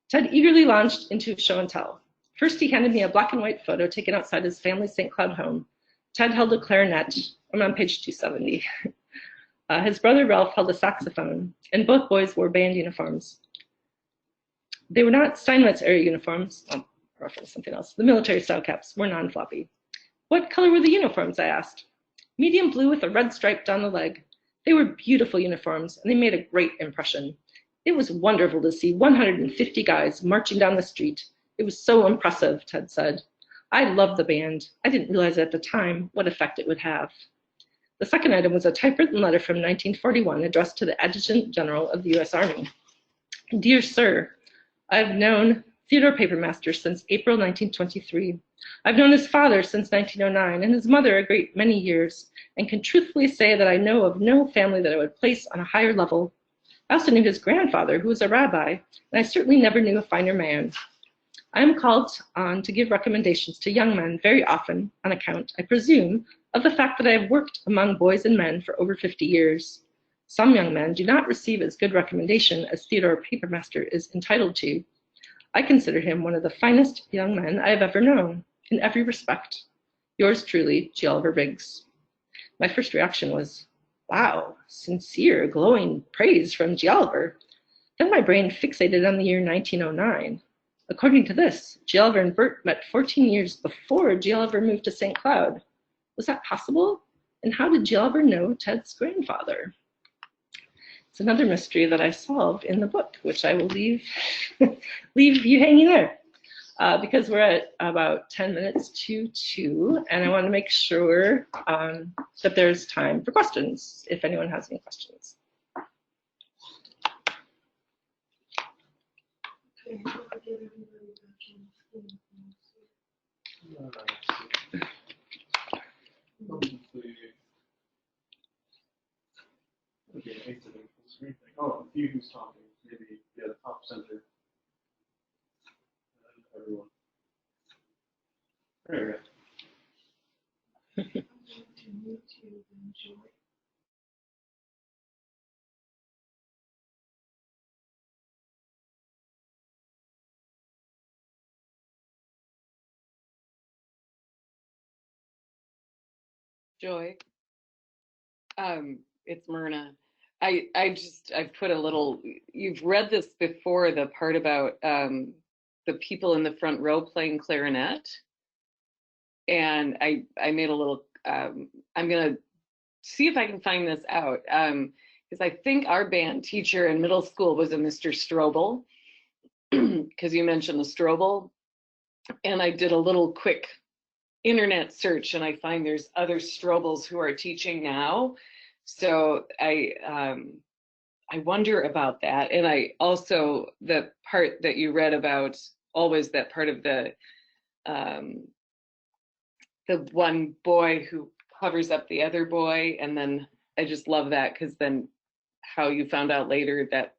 Ted eagerly launched into show and tell. First, he handed me a black and white photo taken outside his family's St. Cloud home. Ted held a clarinet. I'm on page 270. His brother Ralph held a saxophone, and both boys wore band uniforms. They were not Steinmetz era uniforms, or something else. The military style caps were non-floppy. What color were the uniforms, I asked. Medium blue with a red stripe down the leg. They were beautiful uniforms, and they made a great impression. It was wonderful to see 150 guys marching down the street. It was so impressive, Ted said. I loved the band. I didn't realize at the time what effect it would have. The second item was a typewritten letter from 1941 addressed to the Adjutant General of the U.S. Army. Dear Sir, I have known Theodore Papermaster since April 1923. I've known his father since 1909 and his mother a great many years, and can truthfully say that I know of no family that I would place on a higher level. I also knew his grandfather, who was a rabbi, and I certainly never knew a finer man. I am called on to give recommendations to young men very often on account, I presume, of the fact that I have worked among boys and men for over 50 years. Some young men do not receive as good recommendation as Theodore Papermaster is entitled to. I consider him one of the finest young men I have ever known, in every respect. Yours truly, G. Oliver Biggs. My first reaction was, wow, sincere, glowing praise from G. Oliver. Then my brain fixated on the year 1909. According to this, G. Oliver and Bert met 14 years before G. Oliver moved to St. Cloud. Was that possible? And how did G. Oliver know Ted's grandfather? It's another mystery that I solve in the book, which I will leave you hanging there. Because we're at about 10 minutes to 2, and I want to make sure that there's time for questions, if anyone has any questions. Oh, you who's talking, maybe the top center. Everyone. There you go. Joy. It's Myrna. I put a little, you've read this before, the part about the people in the front row playing clarinet. And I made a little, I'm gonna see if I can find this out. Because I think our band teacher in middle school was a Mr. Strobel, because you mentioned the Strobel. And I did a little quick internet search, and I find there's other Strobels who are teaching now. So I wonder about that. And I also, the part that you read about, always that part of the one boy who covers up the other boy. And then I just love that, because then how you found out later that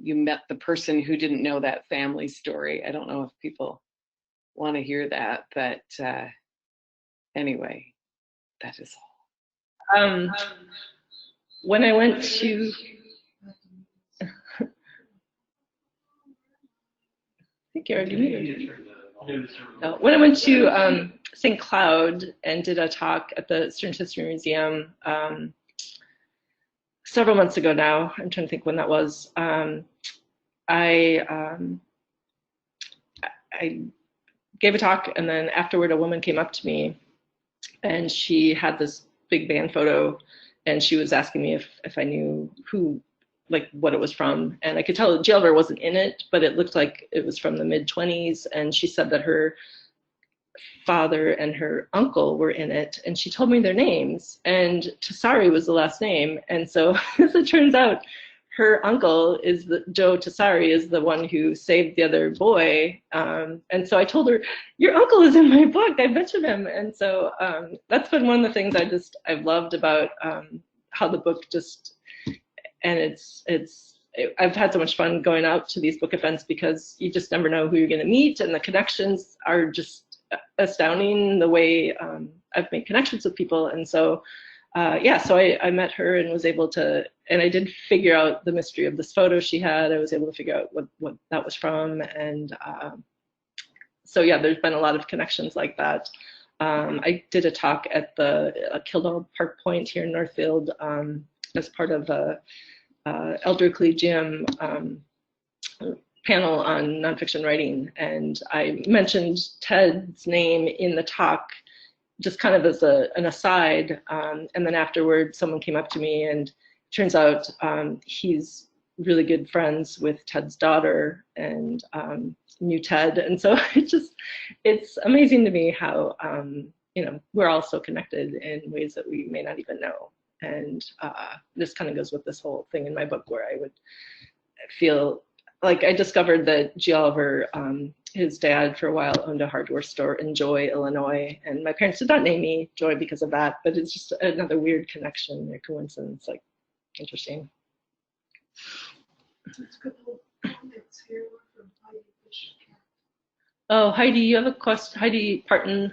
you met the person who didn't know that family story. I don't know if people want to hear that, but anyway, that is all. When I went to I think you already knew. When I went to St. Cloud and did a talk at the Student History Museum several months ago now, I'm trying to think when that was, I gave a talk, and then afterward a woman came up to me, and she had this big band photo, and she was asking me if I knew who, like what it was from, and I could tell G. Oliver wasn't in it, but it looked like it was from the mid-20s, and she said that her father and her uncle were in it, and she told me their names, and Tessari was the last name, and so as it turns out, her uncle is Joe Tessari is the one who saved the other boy, and so I told her, your uncle is in my book, I mentioned him, and so that's been one of the things I've loved about how the book just, and I've had so much fun going out to these book events, because you just never know who you're going to meet, and the connections are just astounding, the way I've made connections with people. And so yeah, so I met her and was able to, and I did figure out the mystery of this photo she had. I was able to figure out what that was from, and so yeah, there's been a lot of connections like that. I did a talk at the Kildall Park Point here in Northfield as part of the Elder Collegium panel on nonfiction writing, and I mentioned Ted's name in the talk just kind of as an aside, and then afterward someone came up to me, and turns out he's really good friends with Ted's daughter, and knew Ted, and so it's amazing to me how we're all so connected in ways that we may not even know. And this kind of goes with this whole thing in my book where I would feel like I discovered that G. Oliver, his dad for a while owned a hardware store in Joy, Illinois. And my parents did not name me Joy because of that, but it's just another weird connection or coincidence, like interesting. Let's go to comments here from Heidi Bishop. Oh, Heidi, you have a question. Heidi Parton.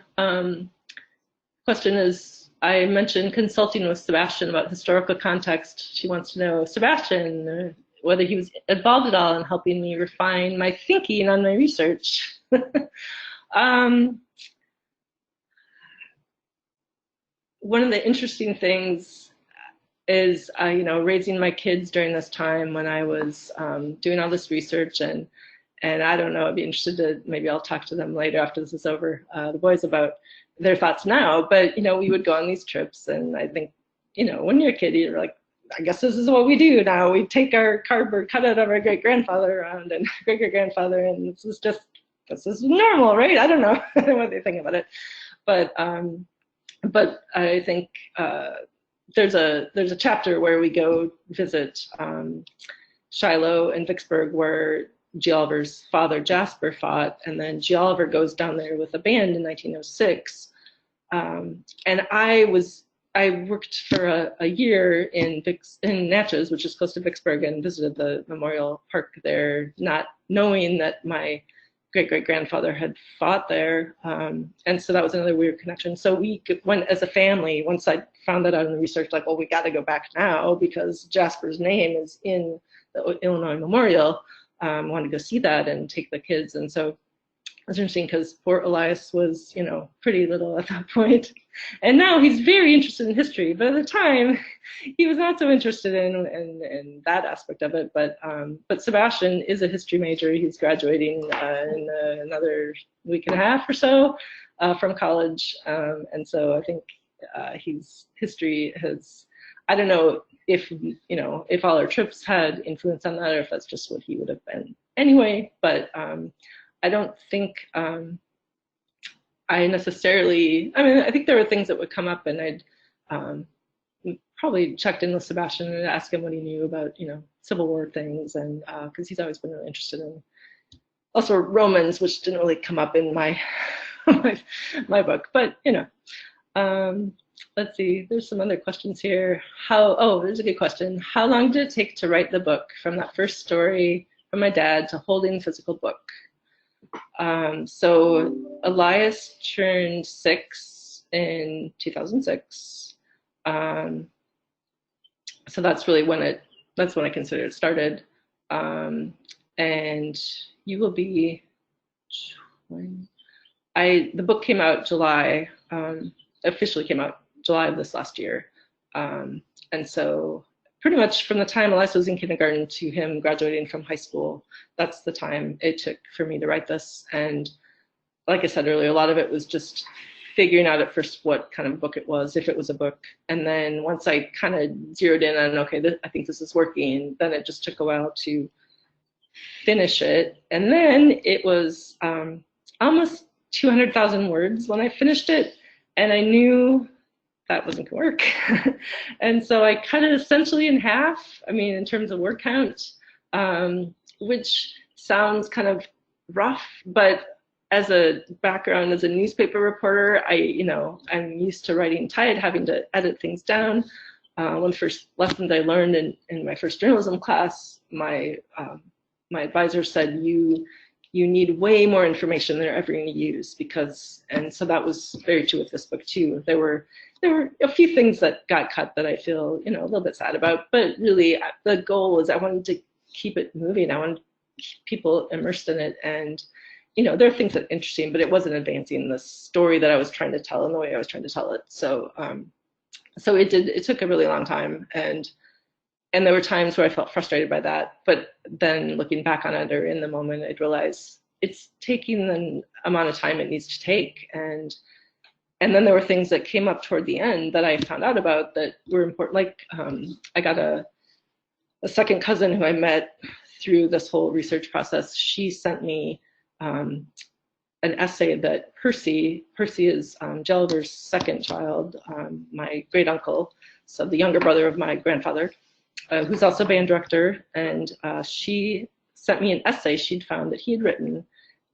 Question is, I mentioned consulting with Sebastian about historical context. She wants to know, Sebastian, whether he was involved at all in helping me refine my thinking on my research. One of the interesting things is, raising my kids during this time when I was doing all this research, and I don't know, I'd be interested to, maybe I'll talk to them later after this is over, the boys, about their thoughts now. But, we would go on these trips, and I think, when you're a kid, you're like, I guess this is what we do now. We take our cardboard cutout of our great-grandfather around and great-great-grandfather, and this is normal, right? I don't know what they think about it. But I think there's a chapter where we go visit Shiloh and Vicksburg, where G. Oliver's father Jasper fought, and then G. Oliver goes down there with a band in 1906. And I worked for a year in Natchez, which is close to Vicksburg, and visited the memorial park there, not knowing that my great-great-grandfather had fought there. And so that was another weird connection. So we went as a family, once I found that out in the research, like, well, we got to go back now because Jasper's name is in the Illinois Memorial. Wanted to go see that and take the kids. And so it was interesting because poor Elias was, pretty little at that point. And now he's very interested in history, but at the time he was not so interested in that aspect of it. But Sebastian is a history major. He's graduating in another week and a half or so from college. And so I think history has, I don't know if all our trips had influence on that, or if that's just what he would have been anyway. But I don't think I necessarily, I think there were things that would come up, and I'd probably checked in with Sebastian and asked him what he knew about, Civil War things, and because he's always been really interested in also Romans, which didn't really come up in my my book. But let's see, there's some other questions here. There's a good question. How long did it take to write the book, from that first story from my dad to holding the physical book? So Elias turned 6 in 2006. So that's really when I consider it started. And you will be, the book came out July, officially came out July of this last year. And so pretty much from the time Elias was in kindergarten to him graduating from high school, that's the time it took for me to write this. And like I said earlier, a lot of it was just figuring out at first what kind of book it was, if it was a book. And then once I kind of zeroed in on, okay, I think this is working, then it just took a while to finish it. And then it was almost 200,000 words when I finished it. And I knew that wasn't going to work. And so I cut it essentially in half, in terms of word count, which sounds kind of rough, but as a background, as a newspaper reporter, I'm used to writing tight, having to edit things down. One of the first lessons I learned in my first journalism class, my advisor said, you need way more information than you're ever going to use, and so that was very true with this book too. There were a few things that got cut that I feel, a little bit sad about, but really the goal was I wanted to keep it moving. I wanted to keep people immersed in it, and there are things that are interesting, but it wasn't advancing the story that I was trying to tell in the way I was trying to tell it. So it took a really long time, and there were times where I felt frustrated by that, but then looking back on it, or in the moment, I'd realize it's taking the amount of time it needs to take. And then there were things that came up toward the end that I found out about that were important. Like I got a second cousin who I met through this whole research process. She sent me an an essay that Percy is Jelliver's second child, my great uncle, so the younger brother of my grandfather, who's also band director, and she sent me an essay she'd found that he had written,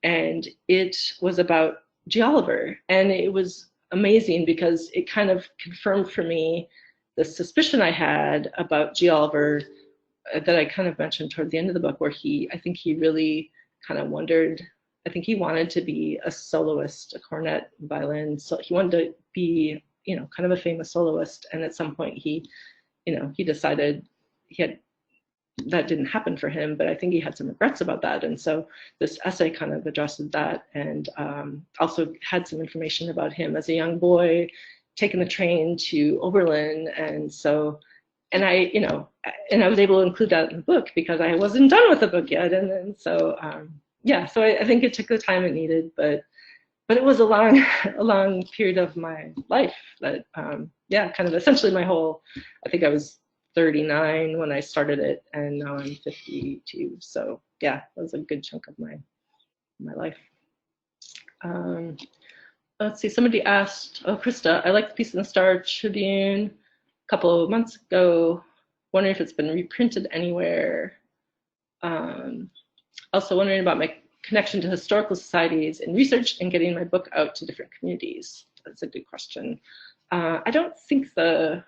and it was about Gialliver, and it was amazing because it kind of confirmed for me the suspicion I had about Gialliver that I kind of mentioned toward the end of the book, where I think he really kind of wondered, I think he wanted to be a soloist, a cornet, violin, so he wanted to be, kind of a famous soloist, and at some point he decided that didn't happen for him, but I think he had some regrets about that. And so this essay kind of addresses that, and also had some information about him as a young boy, taking the train to Oberlin. And so, and I was able to include that in the book because I wasn't done with the book yet. And so, so I think it took the time it needed, but it was a long period of my life that, kind of essentially my whole, I think I was 39 when I started it, and now I'm 52. So yeah, that was a good chunk of my life. Let's see, somebody asked, Krista, I like the piece in the Star Tribune a couple of months ago, wondering if it's been reprinted anywhere. Also wondering about my connection to historical societies and research and getting my book out to different communities. That's a good question. I don't think the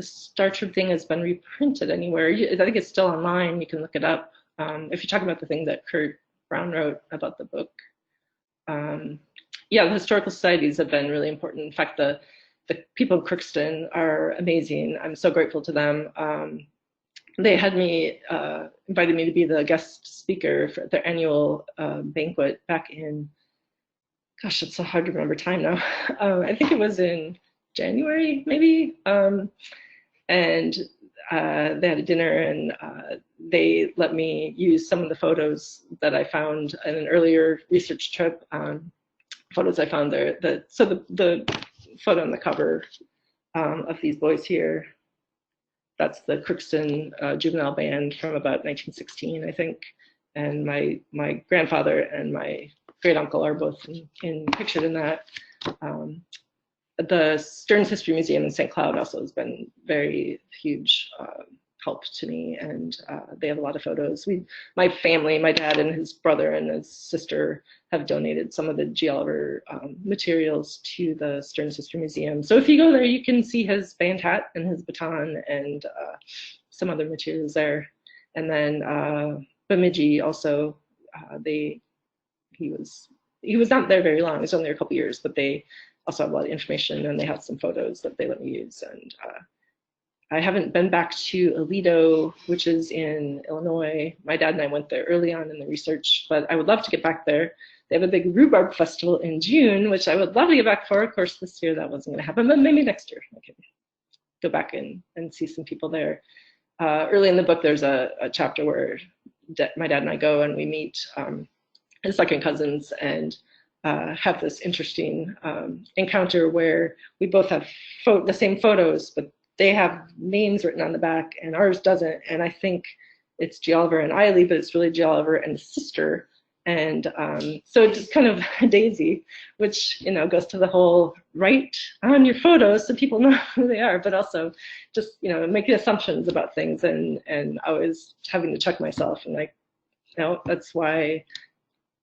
Star Tribune thing has been reprinted anywhere. I think it's still online. You can look it up. If you're talking about the thing that Kurt Brown wrote about the book. The historical societies have been really important. In fact, the people of Crookston are amazing. I'm so grateful to them. They had me, invited me to be the guest speaker for their annual banquet back in, gosh, it's so hard to remember time now. I think it was in January, maybe. And they had a dinner, and they let me use some of the photos that I found in an earlier research trip, photos I found there. So the photo on the cover of these boys here, that's the Crookston Juvenile Band from about 1916, I think. And my grandfather and my great uncle are both pictured in that. The Stearns History Museum in St. Cloud also has been very huge help to me, and they have a lot of photos. My family, my dad and his brother and his sister have donated some of the Gialliver materials to the Stearns History Museum. So if you go there, you can see his band hat and his baton and some other materials there. And then Bemidji also, he was not there very long. It was only a couple years, but they also have a lot of information, and they have some photos that they let me use. And I haven't been back to Aledo, which is in Illinois. My dad and I went there early on in the research, but I would love to get back there. They have a big rhubarb festival in June, which I would love to get back for. Of course, this year that wasn't going to happen, but maybe next year I can go back and see some people there. Early in the book, there's a chapter where my dad and I go and we meet his second cousins and have this interesting encounter where we both have the same photos, but they have names written on the back and ours doesn't. And I think it's Gialliver and Eiley, but it's really Gialliver and his sister. And so it's just kind of a daisy, which, goes to the whole write on your photos so people know who they are, but also just, making assumptions about things and always having to check myself. And that's why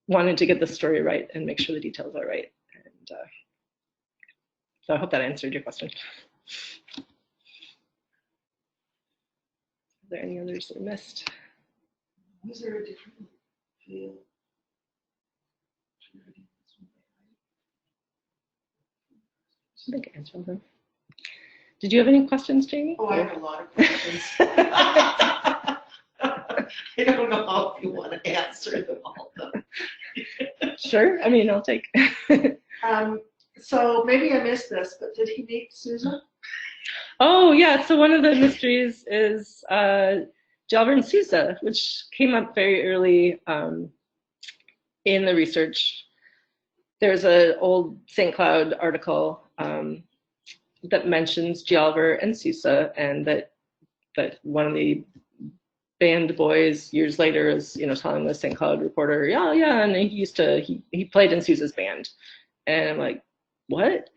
wanted to get the story right and make sure the details are right. And so I hope that answered your question. Are there any others that I missed? Was there a different feel? I think I answered them. Did you have any questions, Jamie? Oh, I have a lot of questions. I don't know how you want to answer them all. Sure. I mean, I'll take. So maybe I missed this, but did he meet Susan? Oh, yeah. So one of the mysteries is Gialliver and Sousa, which came up very early in the research. There's an old St. Cloud article that mentions Gialliver and Sousa, and that one of the band boys years later is, you know, telling the St. Cloud reporter, yeah, yeah, and he played in Sousa's band. And I'm like, what?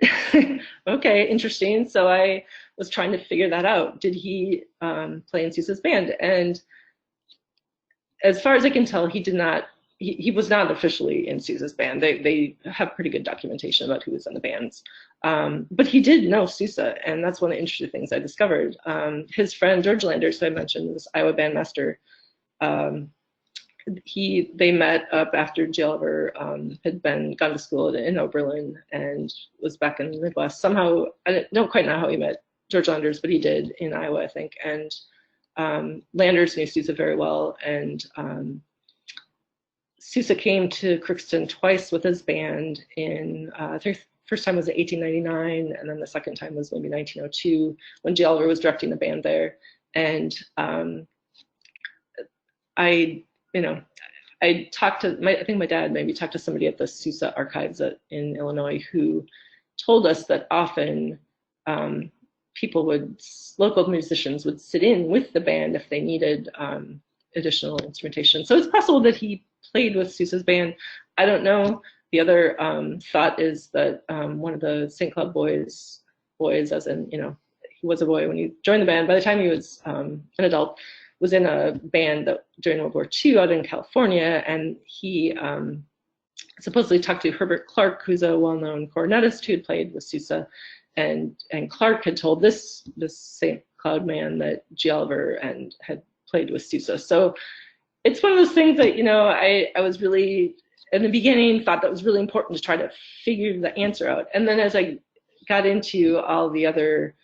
Okay, interesting. So I was trying to figure that out. Did he play in Sousa's band? And as far as I can tell, he did not. He was not officially in Sousa's band. They have pretty good documentation about who was in the bands. But he did know Sousa, and that's one of the interesting things I discovered. His friend George Landers, who I mentioned, was Iowa bandmaster. They met up after J. Oliver had gone to school in Oberlin and was back in the Midwest. Somehow, I don't quite know how he met George Landers, but he did in Iowa, I think. And Landers knew Sousa very well, and Sousa came to Crookston twice with his band. The first time was in 1899, and then the second time was maybe 1902 when J. Oliver was directing the band there. And I talked to I think my dad maybe talked to somebody at the Sousa archives in Illinois who told us that often local musicians would sit in with the band if they needed additional instrumentation. So it's possible that he played with Sousa's band. I don't know. The other thought is that one of the St. Cloud boys, as in, you know, he was a boy when he joined the band. By the time he was an adult, was in a band during World War II out in California, and he supposedly talked to Herbert Clark, who's a well-known cornetist who had played with Sousa, and Clark had told this St. Cloud man that J. Oliver had played with Sousa. So it's one of those things that, you know, I was really, in the beginning, thought that was really important to try to figure the answer out. And then as I got into all the other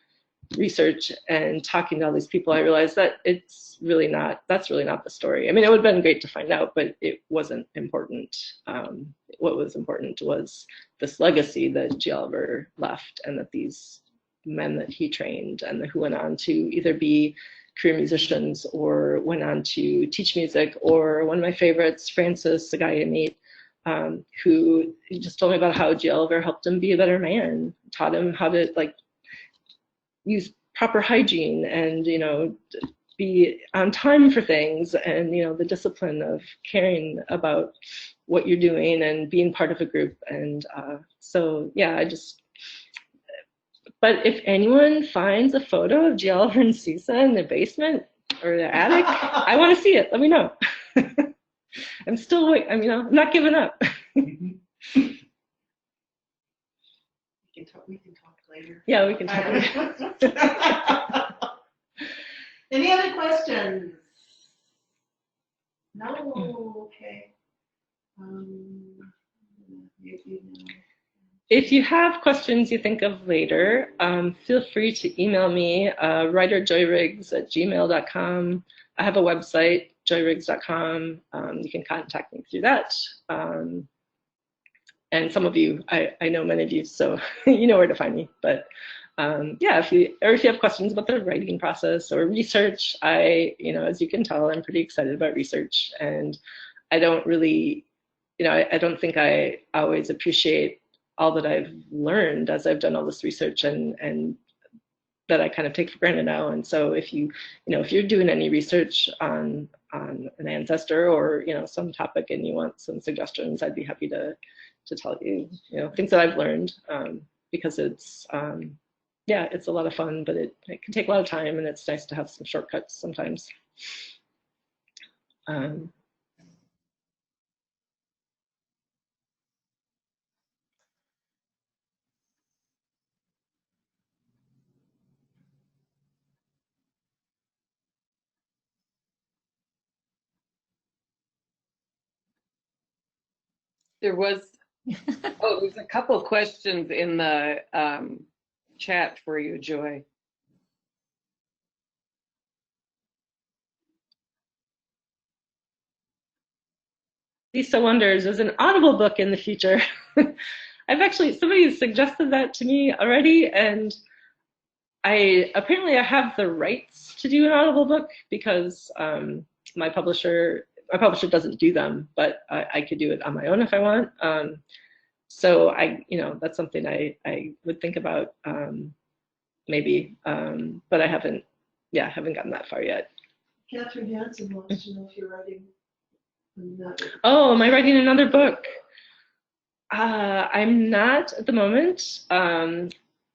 research and talking to all these people, I realized that that's really not the story. I mean, it would have been great to find out, but it wasn't important. What was important was this legacy that J. Oliver left, and that these men that he trained and who went on to either be career musicians or went on to teach music, or one of my favorites, Francis, the guy I meet, who just told me about how J. Oliver helped him be a better man, taught him how to use proper hygiene and, you know, be on time for things, and, you know, the discipline of caring about what you're doing and being part of a group. And so, yeah, but if anyone finds a photo of J. Oliver and Sousa in the basement or the attic, I want to see it. Let me know. I'm still waiting. I mean, I'm not giving up. We can talk later. Yeah, we can talk later. Any other questions? No? Okay. If you have questions you think of later, feel free to email me, writerjoyriggs@gmail.com. I have a website, joyriggs.com. You can contact me through that. And some of you, I know many of you, so you know where to find me. But yeah, if you have questions about the writing process or research, as you can tell, I'm pretty excited about research, and I don't really, I don't think I always appreciate all that I've learned as I've done all this research, and that I kind of take for granted now. And so if if you're doing any research on an ancestor or some topic and you want some suggestions, I'd be happy to tell you things that I've learned, because it's it's a lot of fun, but it can take a lot of time, and it's nice to have some shortcuts sometimes. There's a couple questions in the chat for you, Joy. Lisa wonders, is an Audible book in the future? Somebody suggested that to me already, and apparently I have the rights to do an Audible book because my publisher doesn't do them, but I could do it on my own if I want. So that's something I would think about, maybe, but I haven't gotten that far yet. Catherine Hansen wants to know if you're writing another. Oh, am I writing another book? I'm not at the moment.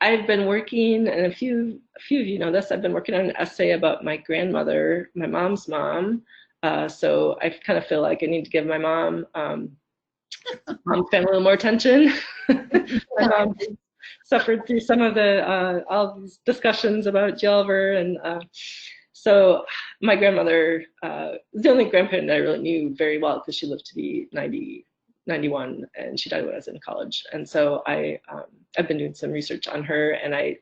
I've been working, and a few of you know this, I've been working on an essay about my grandmother, my mom's mom. So I kind of feel like I need to give my mom's family a little more attention. My mom suffered through some of the all these discussions about Jelver, and so my grandmother was the only grandparent that I really knew very well because she lived to be 91, and she died when I was in college. And so I've been doing some research on her, and I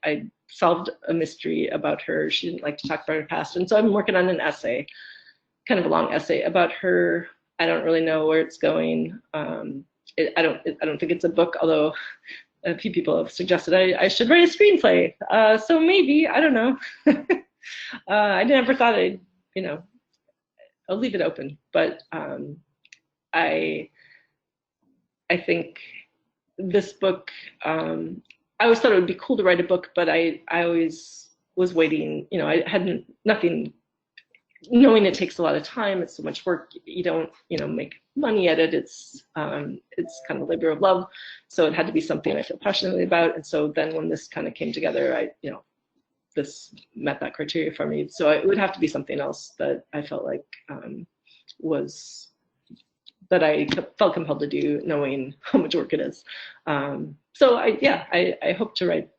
solved a mystery about her. She didn't like to talk about her past, and so I'm working on an essay, kind of a long essay about her. I don't really know where it's going. I don't think it's a book, although a few people have suggested I should write a screenplay. So maybe, I don't know. I never thought I'll leave it open, but I think this book, I always thought it would be cool to write a book, but I always was waiting, I hadn't, nothing, knowing it takes a lot of time, it's so much work, you don't, make money at it, it's kind of labor of love, so it had to be something I feel passionately about, and so then when this kind of came together, this met that criteria for me, so it would have to be something else that I felt like that I felt compelled to do, knowing how much work it is. So I hope to write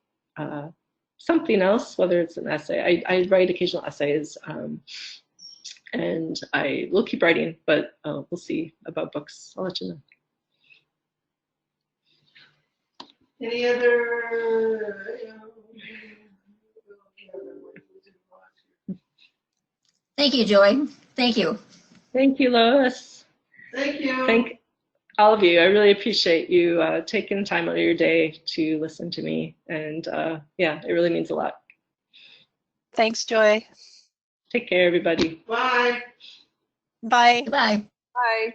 something else, whether it's an essay. I write occasional essays, and I will keep writing, but we'll see about books. I'll let you know. Any other? Thank you, Joy. Thank you. Thank you, Lois. Thank you. Thank all of you. I really appreciate you taking time out of your day to listen to me. And it really means a lot. Thanks, Joy. Take care, everybody. Bye. Bye. Goodbye. Bye.